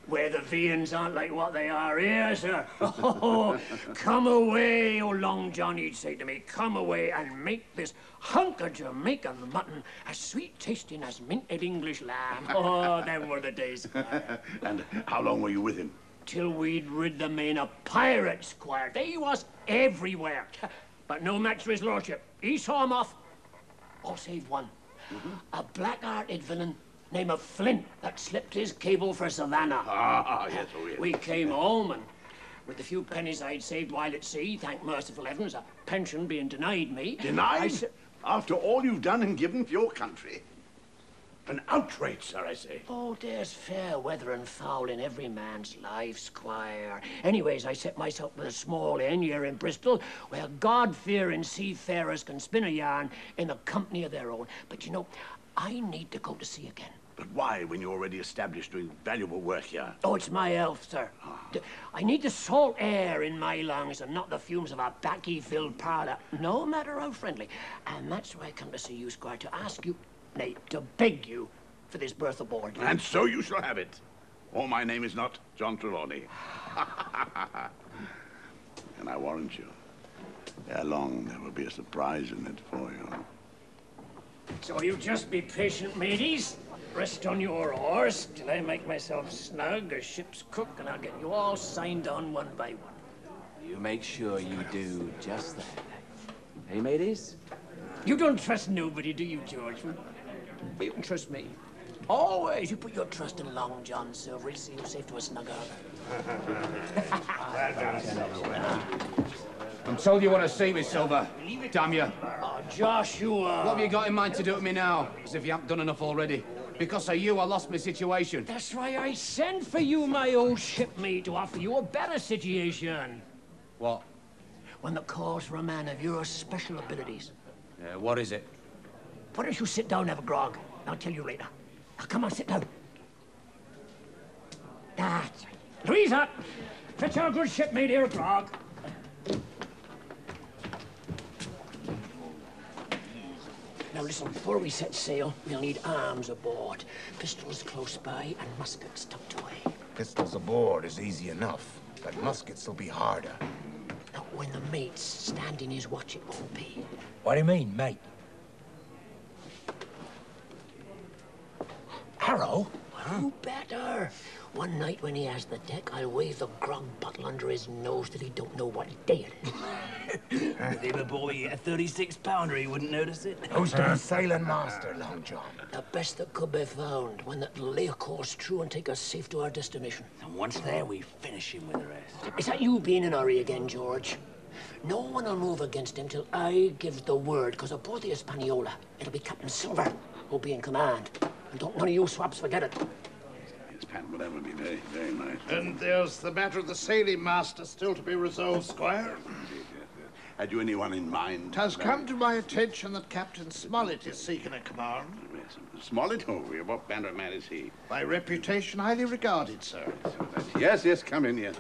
Where the viands aren't like what they are here, sir. Oh, come away, oh Long John, he'd say to me, come away and make this hunk of Jamaican mutton as sweet tasting as minted English lamb. Oh, them were the days, Squire. And how long were you with him? Till we'd rid the main of pirates, Squire. They was everywhere. But no match for his lordship. He saw 'em off, all save one. A black-hearted villain named of Flint that slipped his cable for Savannah. Yes, oh yes. We came home and with the few pennies I'd saved while at sea, thank merciful heavens, a pension being denied me. Denied? After all you've done and given for your country? An outrage, sir, I say. Oh, there's fair weather and foul in every man's life, Squire. Anyways, I set myself with a small inn here in Bristol, where God-fearing seafarers can spin a yarn in the company of their own. But you know, I need to go to sea again. But why, when you're already established doing valuable work here? Oh, it's my health, sir. I need the salt air in my lungs and not the fumes of a baccy-filled parlour, no matter how friendly. And that's why I come to see you, Squire, to ask you, nay, to beg you for this berth aboard. And so you shall have it. Or my name is not John Trelawney. And I warrant you, ere long there will be a surprise in it for you. So you just be patient, mateys. Rest on your oars till I make myself snug as ship's cook, and I'll get you all signed on one by one. You make sure you do just that. Hey, mateys? You don't trust nobody, do you, George? But you can trust me. Always. You put your trust in Long John Silver. He'll see you safe to a snug I'm told you want to see me, Silver. Damn you. Oh, Joshua. What have you got in mind to do to me now? As if you haven't done enough already. Because of you, I lost my situation. That's why I sent for you, my old shipmate, to offer you a better situation. What? When the call's for a man of your special abilities. What is it? Why don't you sit down and have a grog? I'll tell you later. Now, come on, sit down. That's right. Louisa, fetch our good shipmate here a grog. Now listen, before we set sail, we'll need arms aboard. Pistols close by and muskets tucked away. Pistols aboard is easy enough, but muskets will be harder. Now, when the mate's standing his watch, it won't be. What do you mean, mate? Arrow? Who better? One night when he has the deck, I'll wave the grog bottle under his nose till he don't know what day it is. With him aboard, a 36-pounder, he wouldn't notice it. Who's to be sailing master, Long John? The best that could be found, one that'll lay a course true and take us safe to our destination. And once there, we finish him with the rest. Is that you being in a hurry again, George? No one will move against him till I give the word, because aboard the Hispaniola, it'll be Captain Silver who'll be in command. And don't none of you swaps forget it. Yes, Pat, well, that would be very, very nice. And there's the matter of the sailing master still to be resolved, Squire. Had you anyone in mind? It has come to my attention that Captain Smollett is seeking a command. Yes, Smollett? Oh, what manner of man is he? By reputation, highly regarded, sir. Yes, yes, come in, yes.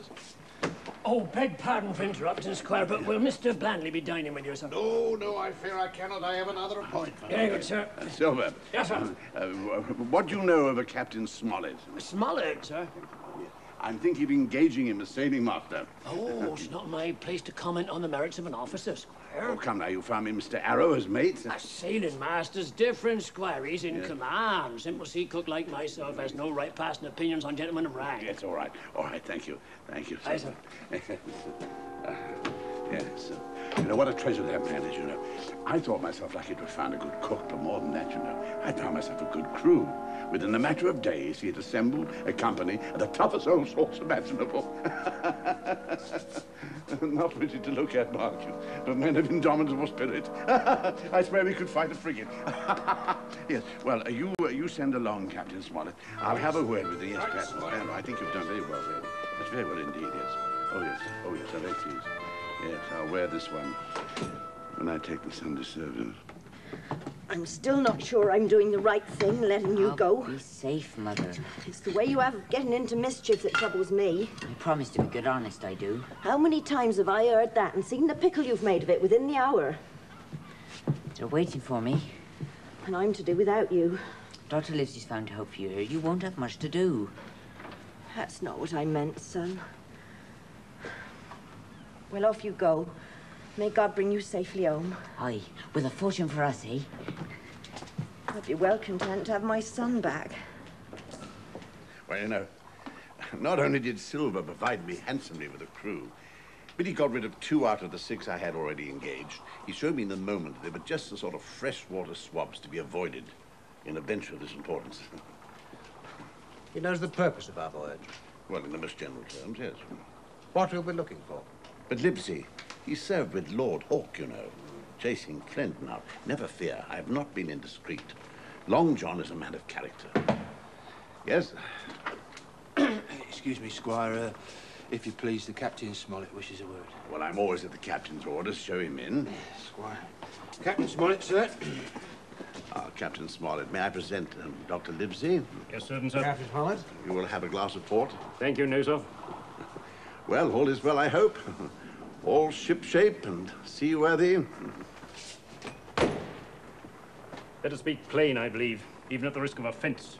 Oh, beg pardon for interrupting, Squire, but will Mr. Blandley be dining with you, sir? No, no, I fear I cannot. I have another appointment. Very good, sir. Silver. Yes, sir. What do you know of a Captain Smollett? Smollett, sir? I'm thinking of engaging him as sailing master. Oh, it's not my place to comment on the merits of an officer, Squire. Oh, come now, you found me Mr. Arrow as mate? A sailing master's different, Squire. He's in command. Simple sea cook like myself has no right passing opinions on gentlemen of rank. Yes, all right. All right, thank you. Thank you, sir. Aye, sir. Yes. You know, what a treasure that man is, you know. I thought myself lucky to have found a good cook, but more than that, you know, I found myself a good crew. Within a matter of days, he had assembled a company of the toughest old sorts imaginable. Not pretty to look at, mark you, but men of indomitable spirit. I swear we could fight a frigate. Yes, well, you send along Captain Smollett. I'll have a word with the yes, Pat. I think you've done very well, really. That's very well indeed, yes. Oh, yes, I very pleased. Yes, I'll wear this one when I take the Sunday service. I'm still not sure I'm doing the right thing, letting you go. Be safe, Mother. It's the way you have of getting into mischief that troubles me. I promise to be good honest, I do. How many times have I heard that and seen the pickle you've made of it within the hour? They're waiting for me. And I'm to do without you. Dr. Livesey's found to help you here. You won't have much to do. That's not what I meant, son. Well, off you go. May God bring you safely home. Aye, with a fortune for us, eh? I'd be well content to have my son back. Well, you know, not only did Silver provide me handsomely with a crew, but he got rid of 2 out of the 6 I had already engaged. He showed me in a moment they were just the sort of freshwater swabs to be avoided in a venture of this importance. He knows the purpose of our voyage. Well, in the most general terms, yes. What we'll be looking for. But Livesey, he served with Lord Hawke, you know, chasing Flint. Now, never fear, I have not been indiscreet. Long John is a man of character. Yes? Excuse me, Squire. If you please, the Captain Smollett wishes a word. Well, I'm always at the captain's orders. Show him in. Squire. Captain Smollett, sir. Captain Smollett, may I present Dr. Livesey? Yes, sir, sir. Captain Smollett? You will have a glass of port. Thank you, no, sir. Well, all is well, I hope. All shipshape and seaworthy. Better speak plain, I believe, even at the risk of offense.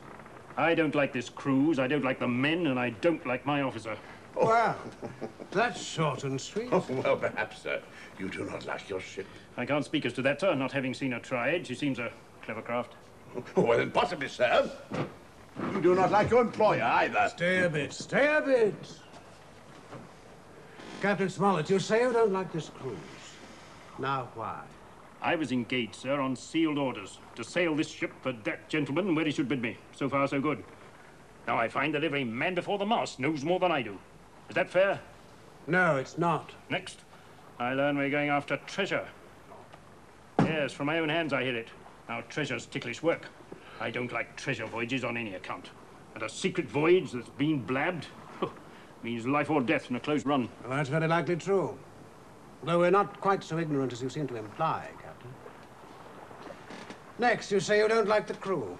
I don't like this cruise, I don't like the men, and I don't like my officer. Wow, that's short and sweet. Oh, well, perhaps, sir, you do not like your ship. I can't speak as to that, sir, not having seen her tried. She seems a clever craft. Oh, well, then possibly, sir. You do not like your employer either. Stay a bit, stay a bit. Captain Smollett, you say you don't like this cruise. Now, why? I was engaged, sir, on sealed orders to sail this ship for that gentleman where he should bid me. So far, so good. Now I find that every man before the mast knows more than I do. Is that fair? No, it's not. Next, I learn we're going after treasure. Yes, from my own hands I hear it. Now, treasure's ticklish work. I don't like treasure voyages on any account. And a secret voyage that's been blabbed means life or death in a close run. Well, that's very likely true. Though we're not quite so ignorant as you seem to imply, Captain. Next, you say you don't like the crew.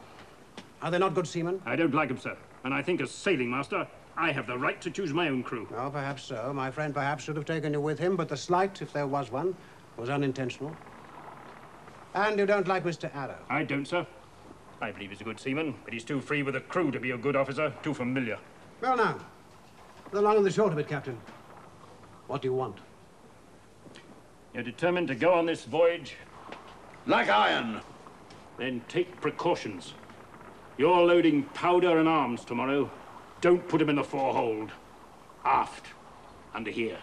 Are they not good seamen? I don't like them, sir. And I think as sailing master, I have the right to choose my own crew. Oh, perhaps so. My friend perhaps should have taken you with him, but the slight, if there was one, was unintentional. And you don't like Mr. Arrow? I don't, sir. I believe he's a good seaman, but he's too free with the crew to be a good officer, too familiar. Well, now, the long and the short of it, Captain. What do you want? You're determined to go on this voyage? Like iron. Then take precautions. You're loading powder and arms tomorrow. Don't put him in the forehold. Aft. Under here.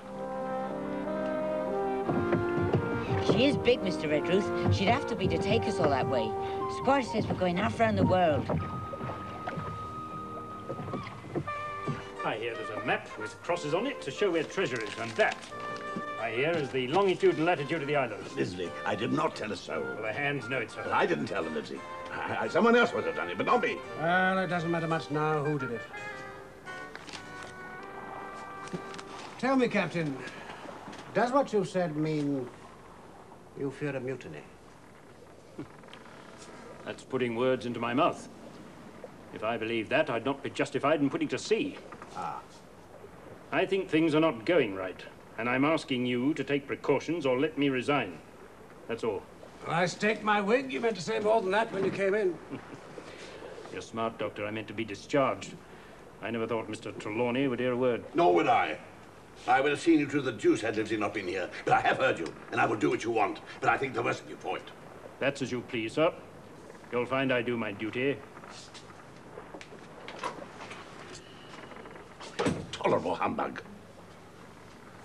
She is big, Mr. Redruth. She'd have to be to take us all that way. Squire says we're going half round the world. I hear there's a map with crosses on it to show where treasure is, and that, I hear, is the longitude and latitude of the island. Leslie, I did not tell a soul. Well, the hands know it, sir. I didn't tell them, Lizzie. Someone else would have done it, but not me. Well, it doesn't matter much now who did it. Tell me, Captain, does what you said mean you fear a mutiny? That's putting words into my mouth. If I believed that, I'd not be justified in putting to sea. Ah. I think things are not going right, and I'm asking you to take precautions or let me resign. That's all. Well, I staked my wig. You meant to say more than that when you came in. You're smart, Doctor. I meant to be discharged. I never thought Mr. Trelawney would hear a word. Nor would I. I would have seen you to the deuce had Livesey not been here. But I have heard you, and I will do what you want. But I think the worst of you for it. That's as you please, sir. You'll find I do my duty. Tolerable humbug.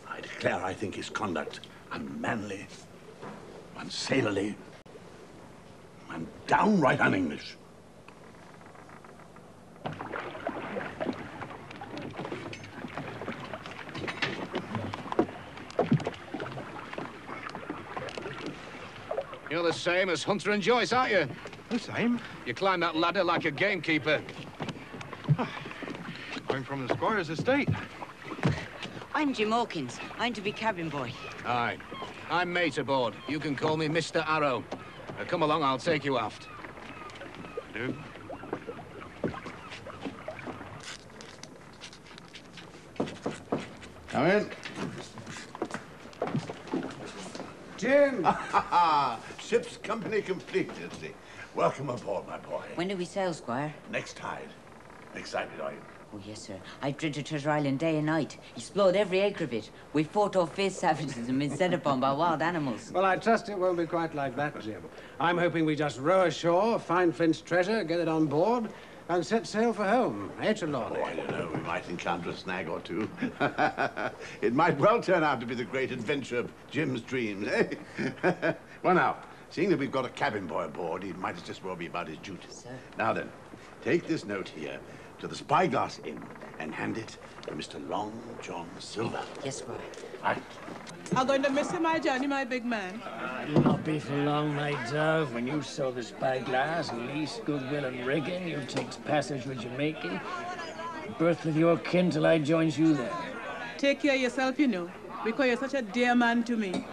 I declare I think his conduct unmanly, unsailorly, and downright un-English. You're the same as Hunter and Joyce, aren't you? The same? You climb that ladder like a gamekeeper. I'm from the Squire's estate. I'm Jim Hawkins. I'm to be cabin boy. Aye. I'm mate aboard. You can call me Mr. Arrow. Come along, I'll take you aft. Do? Come in. Jim! Ship's company complete, Leslie. Welcome aboard, my boy. When do we sail, Squire? Next tide. Excited, are you? Oh, yes, sir. I've dreaded Treasure Island day and night. Explored every acre of it. We fought off fierce savages and been set upon by wild animals. Well, I trust it won't be quite like that, Jim. I'm hoping we just row ashore, find Flint's treasure, get it on board, and set sail for home. Eh, Trelawney? Oh, I don't know. We might encounter a snag or two. It might well turn out to be the great adventure of Jim's dreams, eh? Well, now, seeing that we've got a cabin boy aboard, he might as just well be about his duties. Sir. Now then, take this note here to the Spyglass Inn and hand it to Mr. Long John Silver. Yes, Squire. Right. I'm going to miss you, my Johnny, my big man. It'll not be for long, my dove. When you saw the spyglass, lease, goodwill, and rigging, you takes passage with Jamaica. Birth with your kin till I joins you there. Take care of yourself, you know, because you're such a dear man to me.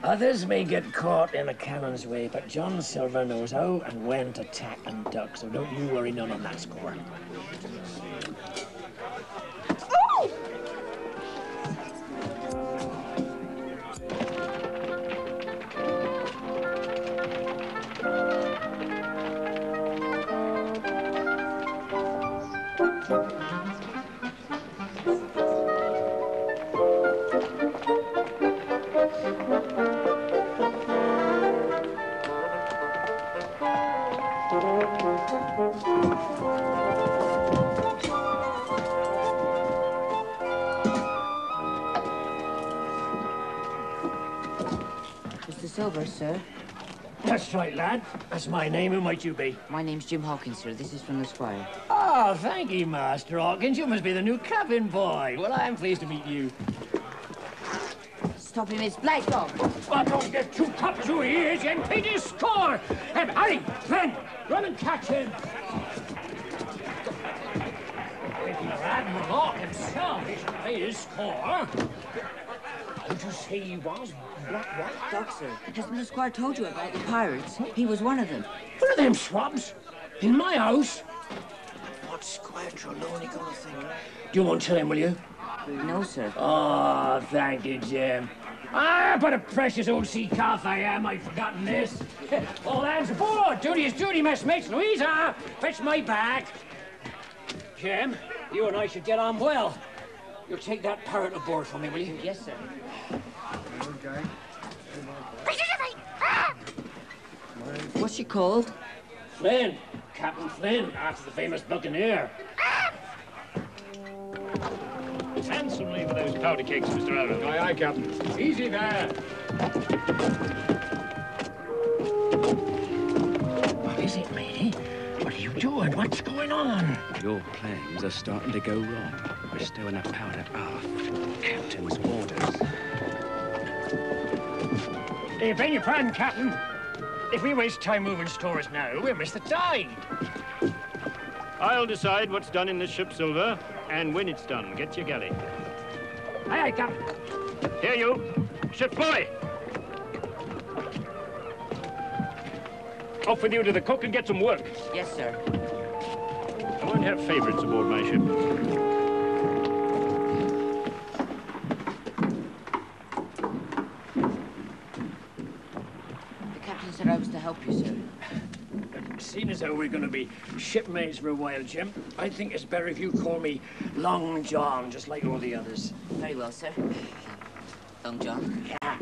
Others may get caught in a cannon's way, but John Silver knows how and when to tack and duck, so don't you worry none on that score. Oh! Mr. Silver, sir. That's right, lad. That's my name. Who might you be? My name's Jim Hawkins, sir. This is from the Squire. Oh, thank you, Master Hawkins. You must be the new cabin boy. Well, I'm pleased to meet you. Stop him, it's Black Dog. Oh, don't get too cut to ears and pay his score. Hurry, Flynn, run and catch him. If you're Admiral Hawk himself, he should pay his score. How'd you say he was? What? Doc, sir. Hasn't the Squire told you about the pirates? He was one of them. One of them swabs? In my house? What's Squire Trelawney gonna think? You won't tell him, will you? No, sir. Oh, thank you, Jim. Ah, but a precious old sea calf I am. I've forgotten this. All hands aboard. Duty is duty, messmates. Louisa, fetch my bag. Jim, you and I should get on well. You'll take that parrot aboard for me, will you? Yes, sir. Okay. What's she called? Flynn. Captain Flynn, after the famous buccaneer. powder kegs, Mr. Arrow. Aye, aye, Captain. Easy there. What is it, matey? What are you doing? What's going on? Your plans are starting to go wrong. We're stowing our powder aft. Captain's orders. Beg your pardon, Captain. If we waste time moving stores now, we'll miss the tide. I'll decide what's done in this ship, Silver, and when it's done. Get your galley. Aye, aye, Captain. Here you. Ship's boy. Off with you to the cook and get some work. Yes, sir. I won't have favorites aboard my ship. The captain said I was to help you, sir. Seeing as how we're going to be shipmates for a while, Jim, I think it's better if you call me Long John, just like all the others. Very well, sir. Long John. Yeah.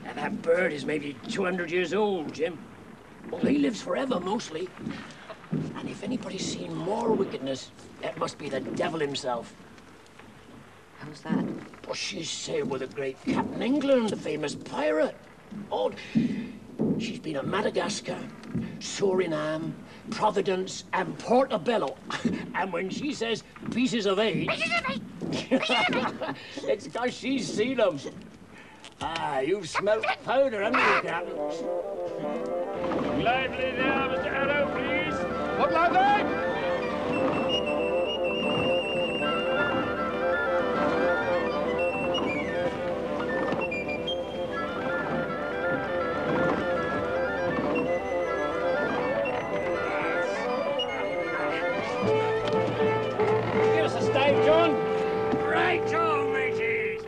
And that bird is maybe 200 years old, Jim. Well, he lives forever, mostly. And if anybody's seen more wickedness, it must be the devil himself. How's that? Well, she sailed with a great Captain England, the famous pirate. Oh, she's been at Madagascar, Suriname, Providence, and Portobello. And when she says pieces of eight, it's because she's seen them. Ah, you've smelt powder, haven't you, Captain? Lively there, Mr. Arrow, please. What lively? Give us a stave, John. Right on, mateys.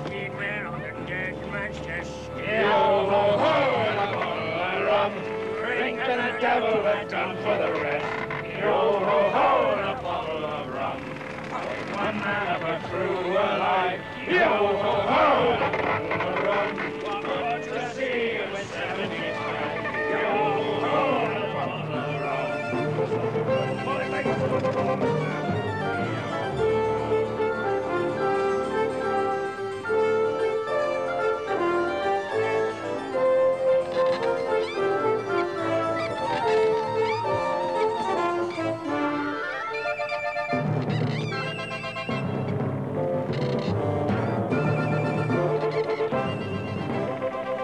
Speedway on the dead man's chest. Yo-ho-ho, and a bottle of rum. Drink and the devil have done for the rest. Yo-ho-ho, and a bottle of rum. One man of a crew alive. Yo-ho-ho, and a bottle of rum. What much to see with 70's time. Yo-ho-ho, and a bottle of rum.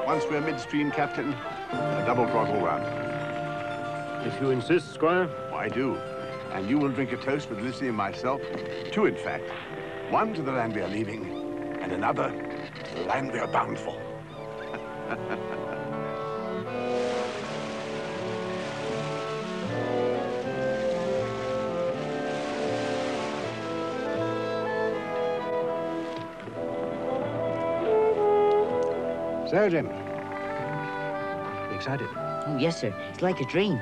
Once we're midstream, Captain, a double throttle run. If you insist, Squire. I do. And you will drink a toast with Lizzie and myself. Two, in fact. One to the land we are leaving, and another to the land we are bound for. So, Jim. You excited? Oh, yes, sir. It's like a dream.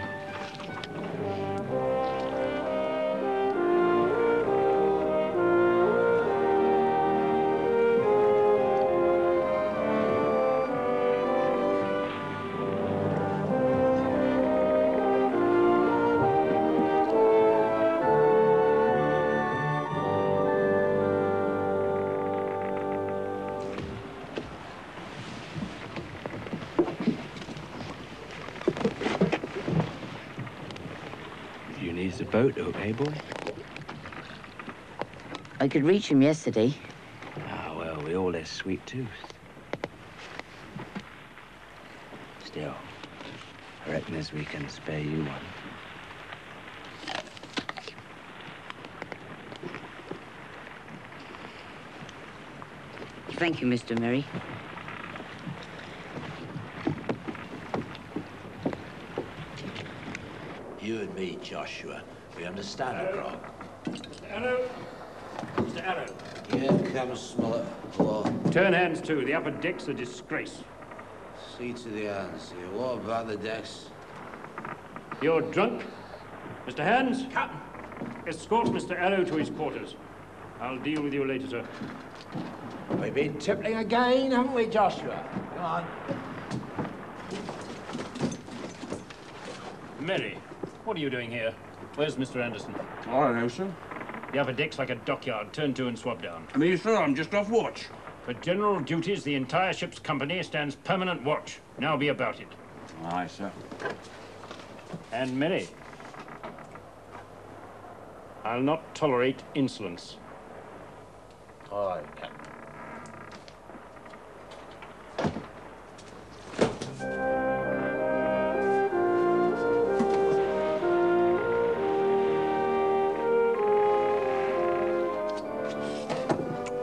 Needs a boat, eh, boy? I could reach him yesterday. Ah, well, we all have sweet tooth. Still, I reckon as we can spare you one. Thank you, Mr. Murray. You and me, Joshua, we understand a grog. Mr. Arrow. Mr. Arrow. Here comes Smollett. Hello. Turn hands, too. The upper deck's a disgrace. See to the hands here. What about the decks? You're drunk. Mr. Hands? Captain. Escort Mr. Arrow to his quarters. I'll deal with you later, sir. We've been tippling again, haven't we, Joshua? Come on. Mary, what are you doing here? Where's Mr. Anderson? I don't know, sir. The upper deck's like a dockyard. Turn to and swab down. Me, sir, I'm just off watch. For general duties, the entire ship's company stands permanent watch. Now be about it. Aye, sir. And Mary, I'll not tolerate insolence. Aye, Captain.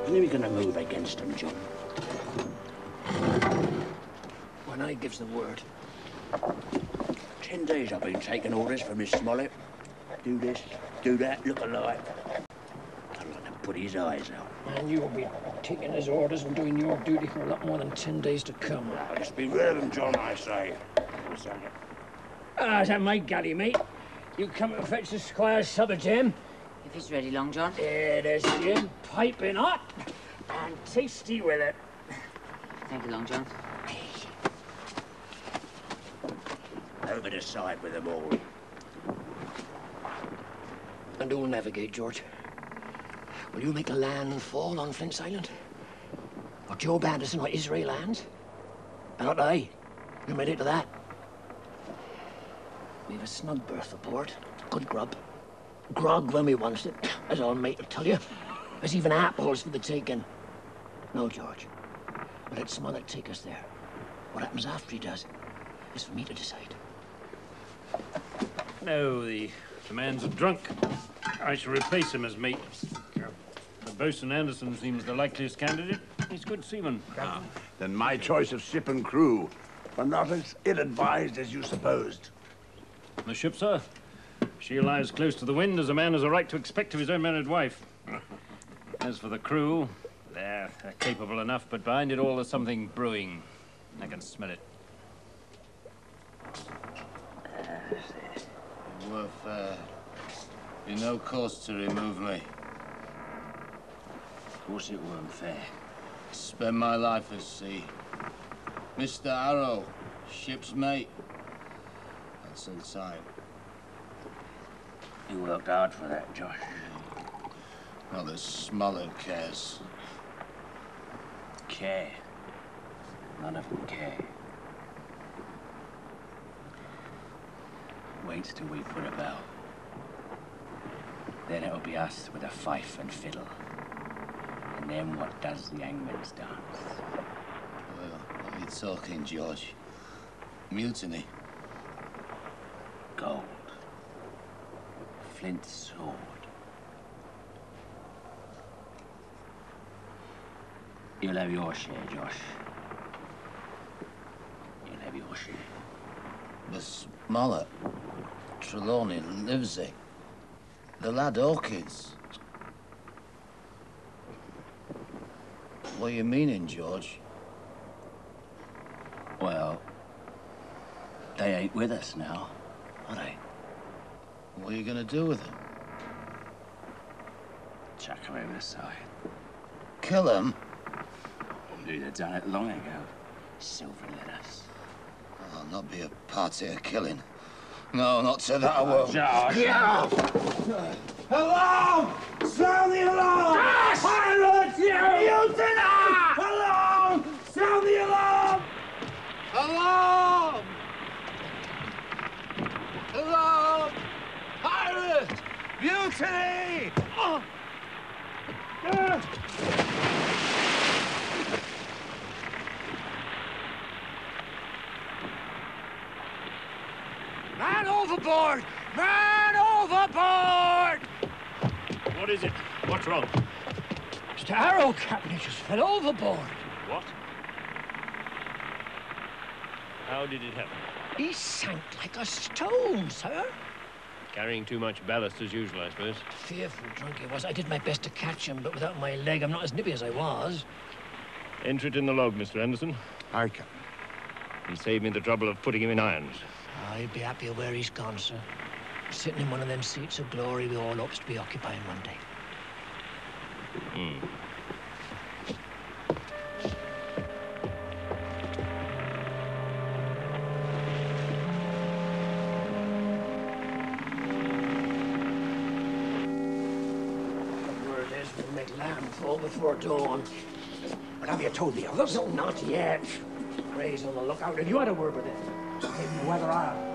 When are we going to move against him, John? When I gives the word. 10 days I've been taking orders from Miss Smollett. Do this, do that, look alike. I'd like to put his eyes out. And you'll be taking his orders and doing your duty for a lot more than 10 days to come. Now, just be rid of him, John, I say. Ah, is that my galley, mate? You come to fetch the squire's supper, Jim? If he's ready, Long John. Yeah, there's Jim, piping hot and tasty with it. Thank you, Long John. Over the side with them all. And who'll navigate, George? Will you make a landfall on Flint's Island? Or Joe Banderson or Israel lands? And not I. You made it to that. We have a snug berth aboard, good grub. Grog when we wants it, as our mate will tell you. There's even apples for the taking. No, George. We'll let Smollett take us there. What happens after he does is for me to decide. No, the man's a drunk. I shall replace him as mate. The boatswain Anderson seems the likeliest candidate. He's good seaman. Then my choice of ship and crew are not as ill-advised as you supposed. The ship, sir? She lies close to the wind, as a man has a right to expect of his own married wife. As for the crew, they're capable enough, but behind it all there's something brewing. I can smell it. Worth, you no cause to remove me. Of course it weren't fair. Spend my life at sea. Mr. Arrow, ship's mate. That's inside. You worked hard for that, Josh. Not that Smollett cares. Care. None of them care. Waits till we put about. Then it'll be us with a fife and fiddle. And then what does the hangman's dance? Well, what are you talking, George? Mutiny? Gold. Flint's sword. You'll have your share, Josh. You'll have your share. But Smollett, Trelawney, Livesey, the lad Hawkins. What are you meaning, George? Well, they ain't with us now, are they? What are you gonna do with him? Chuck him over the side. Kill him? You'd have done it long ago. Silver let us. I'll not be a party of killing. No, not to that I won't. Josh! Yeah! Alarm! Sound the alarm! Josh! Pirates, you dinner! Alarm! Sound the alarm! Alarm! Alarm! Pirate! Mutiny! Oh. Man overboard! Man overboard! What is it? What's wrong? Mr. Arrow, Captain, he just fell overboard. What? How did it happen? He sank like a stone, sir. Carrying too much ballast as usual, I suppose. Fearful drunk he was. I did my best to catch him, but without my leg, I'm not as nippy as I was. Enter it in the log, Mr. Anderson. Aye, Captain. He saved me the trouble of putting him in irons. I'd be happier where he's gone, sir. Sitting in one of them seats of glory we all hopes to be occupying one day. Hmm. before dawn. But have you told the others? No, not yet. Ray's on the lookout. Have you had a word with him? Gave him the weather eye.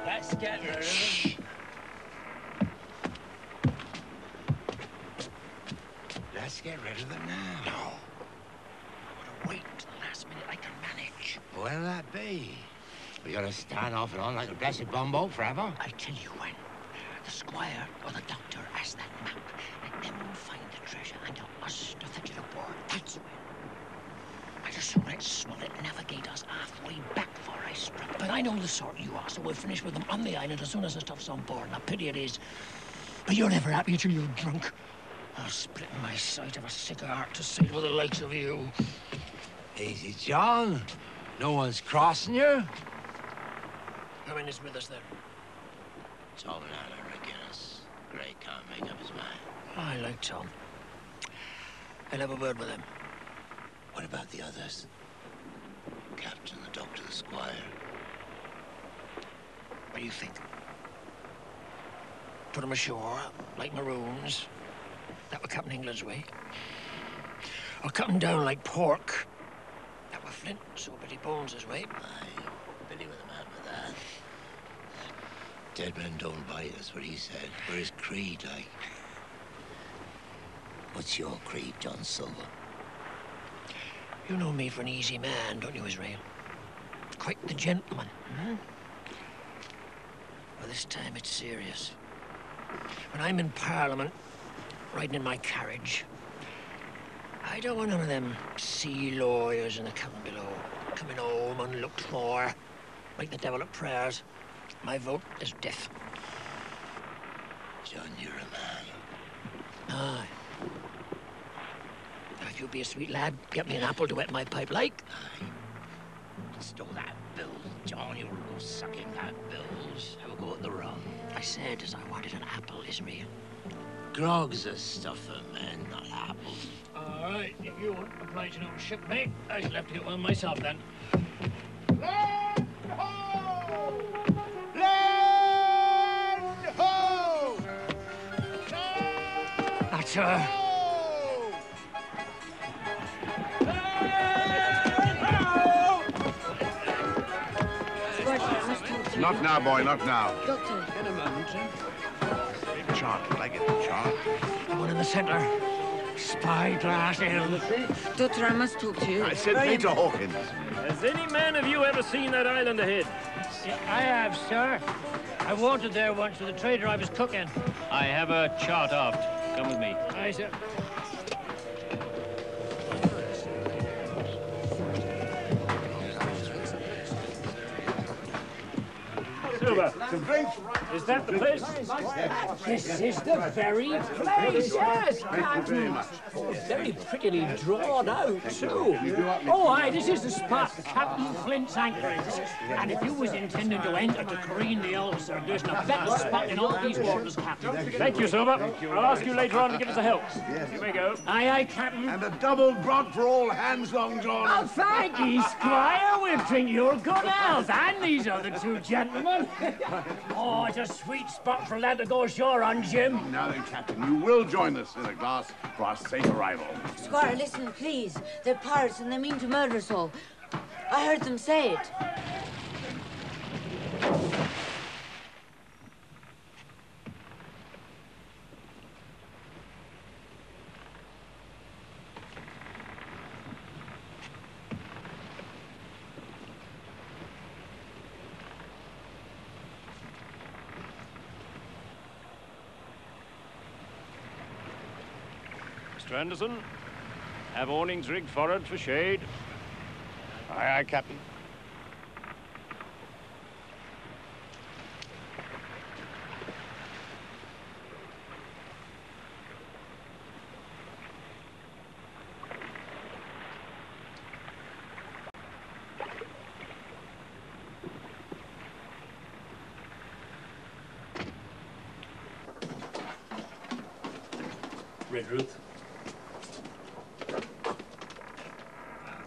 Let's get rid of him. Let's get rid of them now. No. I want to wait till the last minute I can manage. When'll that be? We gotta stand off and on like a blessed bumboat forever? I tell you when. The squire or the doctor has that map. Let them find the treasure and us to fetch it aboard. That's when. I just saw let Smollett navigate us halfway back for I struck. But I know the sort you are, so we'll finish with them on the island as soon as the stuff's on board. Now, pity it is. But you're never happy till you're drunk. I'll split my sight of a sick heart to sail with the likes of you. Easy, John. No one's crossing you. How many's with us then? Tom and Anna McGinnis. Gray can't make up his mind. I like Tom. I'll have a word with him. What about the others? Captain, the doctor, the squire. What do you think? Put them ashore, like maroons. That were Captain England's way. Or cut them down like pork. That were Flint, so Billy Bones' way. Aye, Billy with a man with that. Dead men don't bite, that's what he said. We're his creed, like. What's your creed, John Silver? You know me for an easy man, don't you, Israel? Quite the gentleman, hmm? Well, this time it's serious. When I'm in Parliament, riding in my carriage, I don't want none of them sea lawyers in the cabin below coming home unlooked for, like the devil at prayers. My vote is death. John, you're a man. Aye. Now, if you'll be a sweet lad, get me an apple to wet my pipe like. Aye. Stole that bill, John. You'll go sucking that bills. Have a go at the rum. I said as I wanted an apple, Israel. Grog's a stuff for men, not apples. All right, if you want to oblige an old shipmate, I shall have to get one myself then. Land ho! Land ho! That's her. Not now, boy, not now. Doctor. In a moment, sir. Chart, like it, chart. The one in the center. Spyglass in. Doctor, I must talk to you. I said Peter Hawkins. Has any man of you ever seen that island ahead? I have, sir. I wanted there once with a trader I was cooking. I have a chart aft. Come with me. Aye, sir. Silver, some drinks? Is that the place? This is the very place, yes, Thank you very much. Very prettily drawn out, too. Oh, aye, this is the spot, Captain Flint's anchorage. And if you was intending to enter to careen the Ulster, there's no better spot in all these waters, Captain. Thank you, Silver. I'll ask you later on to give us a help. Yes. You may go. Aye, aye, Captain. And a double grog for all hands, Long John. Oh, thank ye, Squire. We'll drink your good health and these other two gentlemen. Oh, it's a sweet spot for a lad to go ashore on, Jim. Now then, Captain, you will join us in a glass for our safe arrival. Squire, listen, please. They're pirates and they mean to murder us all. I heard them say it. Mr. Anderson, have awnings rigged forward for shade. Aye, aye, Captain. Red Ruth.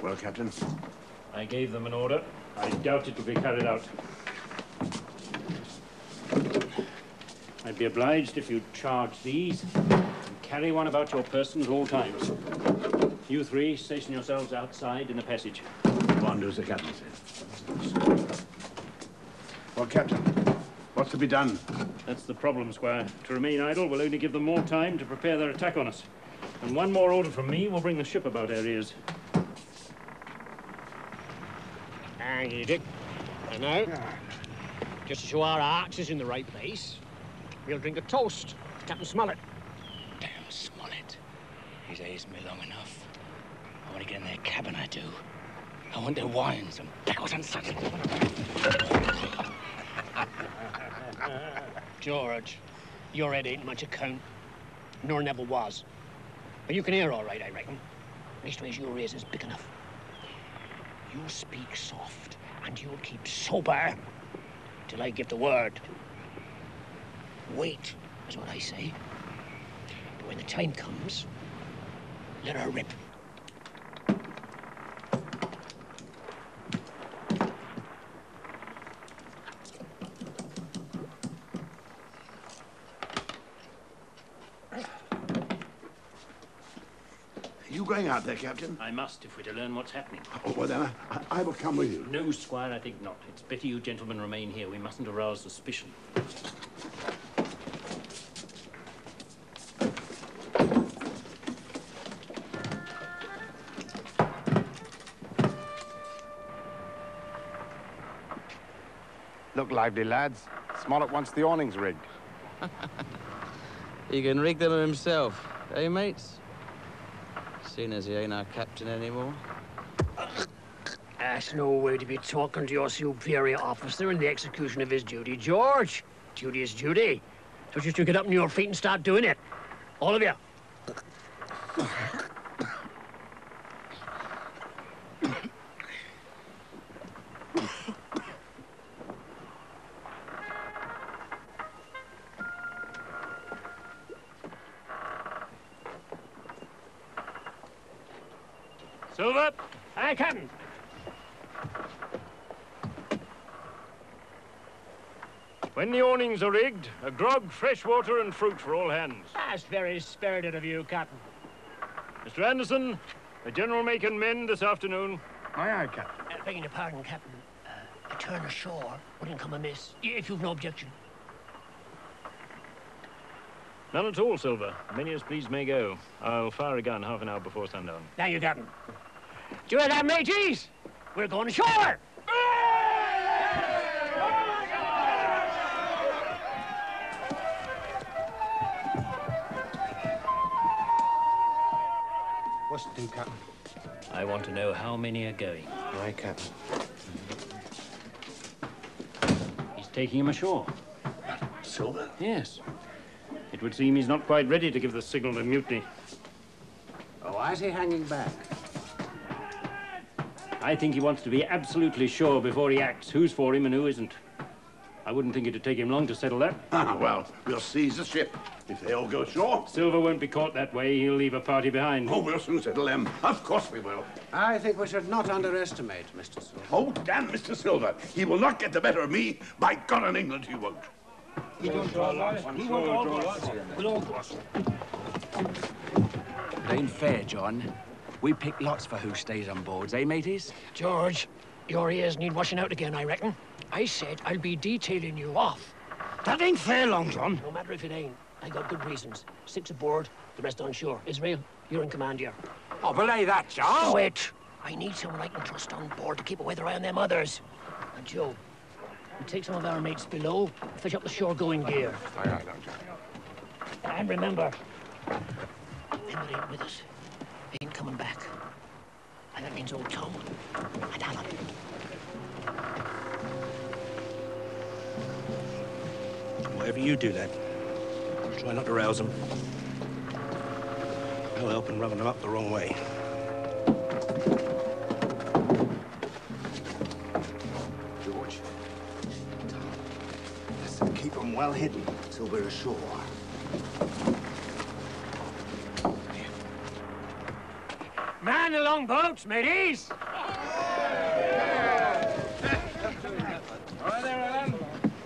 Well, Captain? I gave them an order. I doubt it will be carried out. I'd be obliged if you'd charge these and carry one about your person at all times. You three station yourselves outside in the passage. Go on, do as the captain says. Well, Captain, what's to be done? That's the problem, Squire. To remain idle will only give them more time to prepare their attack on us. And one more order from me will bring the ship about our ears. Thank you, Dick. And now, just to show our hearts is in the right place, we'll drink a toast to Captain Smollett. Damn Smollett. He's hazed me long enough. I want to get in their cabin, I do. I want their wines and pickles and such. George, your head ain't much account, nor never was. But you can hear all right, I reckon. Leastways, your ears is big enough. You speak soft, and you'll keep sober till I give the word. Wait, is what I say. But when the time comes, let her rip. Are you going out there, Captain? I must, if we're to learn what's happening. Oh, well, then I will come with you. No, Squire, I think not. It's better you gentlemen remain here. We mustn't arouse suspicion. Look lively, lads. Smollett wants the awnings rigged. He can rig them himself, eh, mates? Seeing as he ain't our captain anymore. That's no way to be talking to your superior officer in the execution of his duty, George. Duty is duty. So just you get up on your feet and start doing it. All of you. Silver! Aye, Captain. When the awnings are rigged, a grog, fresh water, and fruit for all hands. That's very spirited of you, Captain. Mr. Anderson, the general make and mend this afternoon. Aye, aye, Captain. Begging your pardon, Captain. A turn ashore wouldn't come amiss, if you've no objection. None at all, Silver. Many as please may go. I'll fire a gun half an hour before sundown. Thank you, Captain. Do you hear that, mateys? We're going ashore! What's to do, Captain? I want to know how many are going. Aye, Captain. He's taking him ashore. Silver? Yes. It would seem he's not quite ready to give the signal to mutiny. Oh, why is he hanging back? I think he wants to be absolutely sure before he acts who's for him and who isn't. I wouldn't think it'd take him long to settle that. Ah, well, we'll seize the ship if they all go ashore. Silver won't be caught that way. He'll leave a party behind. Oh, we'll soon settle them. Of course we will. I think we should not underestimate Mr. Silver. Oh, damn Mr. Silver. He will not get the better of me. By God in England, he won't. He won't draw lots. He won't all cross. We'll all cross. It ain't fair, John. We pick lots for who stays on boards, eh, mateys? George, your ears need washing out again, I reckon. I said I'll be detailing you off. That ain't fair, Long John. No matter if it ain't. I got good reasons. 6 aboard, the rest on shore. Israel, you're in command here. Oh, belay that, John. Wait. I need someone I can trust on board to keep a weather eye on them others. And Joe, you take some of our mates below, fish up the shore-going gear. Aye, aye, Long John. And remember, them that ain't with us ain't coming back. And that means old Tom and Alan. Whatever you do, then, try not to rouse them. No help in rubbing them up the wrong way. George, let's keep them well hidden till we're ashore. Man the longboats, mateys!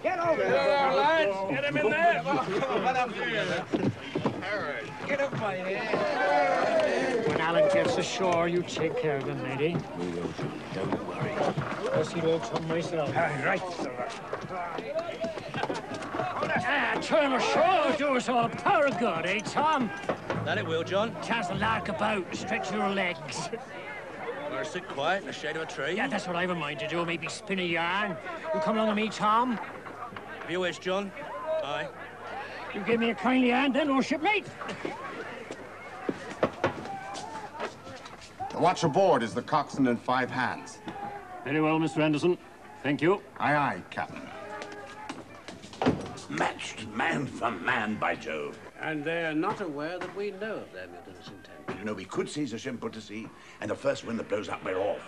Get over there, lads. Get him in there. Come on, let up here. Get up my head. When Alan gets ashore, you take care of him, matey. We will, Johnny. Don't worry. I'll see to some myself. Right, sir. Turn ashore, do us all a power of good, eh, Tom? That it will, John. Chance to lark about, stretch your legs. Or sit quiet in the shade of a tree. Yeah, that's what I've a mind to do, maybe spin a yarn. You come along with me, Tom? If you wish, John. Aye. You give me a kindly hand then, old shipmate. The watch aboard is the coxswain and 5 hands. Very well, Mr. Anderson. Thank you. Aye, aye, Captain. Matched man for man, by Jove. And they're not aware that we know of their mutinous intent. You know, we could seize a ship, put to sea, and the first wind that blows up, we're off.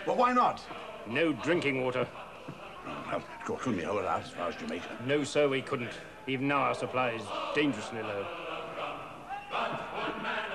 Well, why not? No drinking water. Well, couldn't we hold out as far as Jamaica? No, sir, we couldn't. Even now our supply is dangerously low. But one man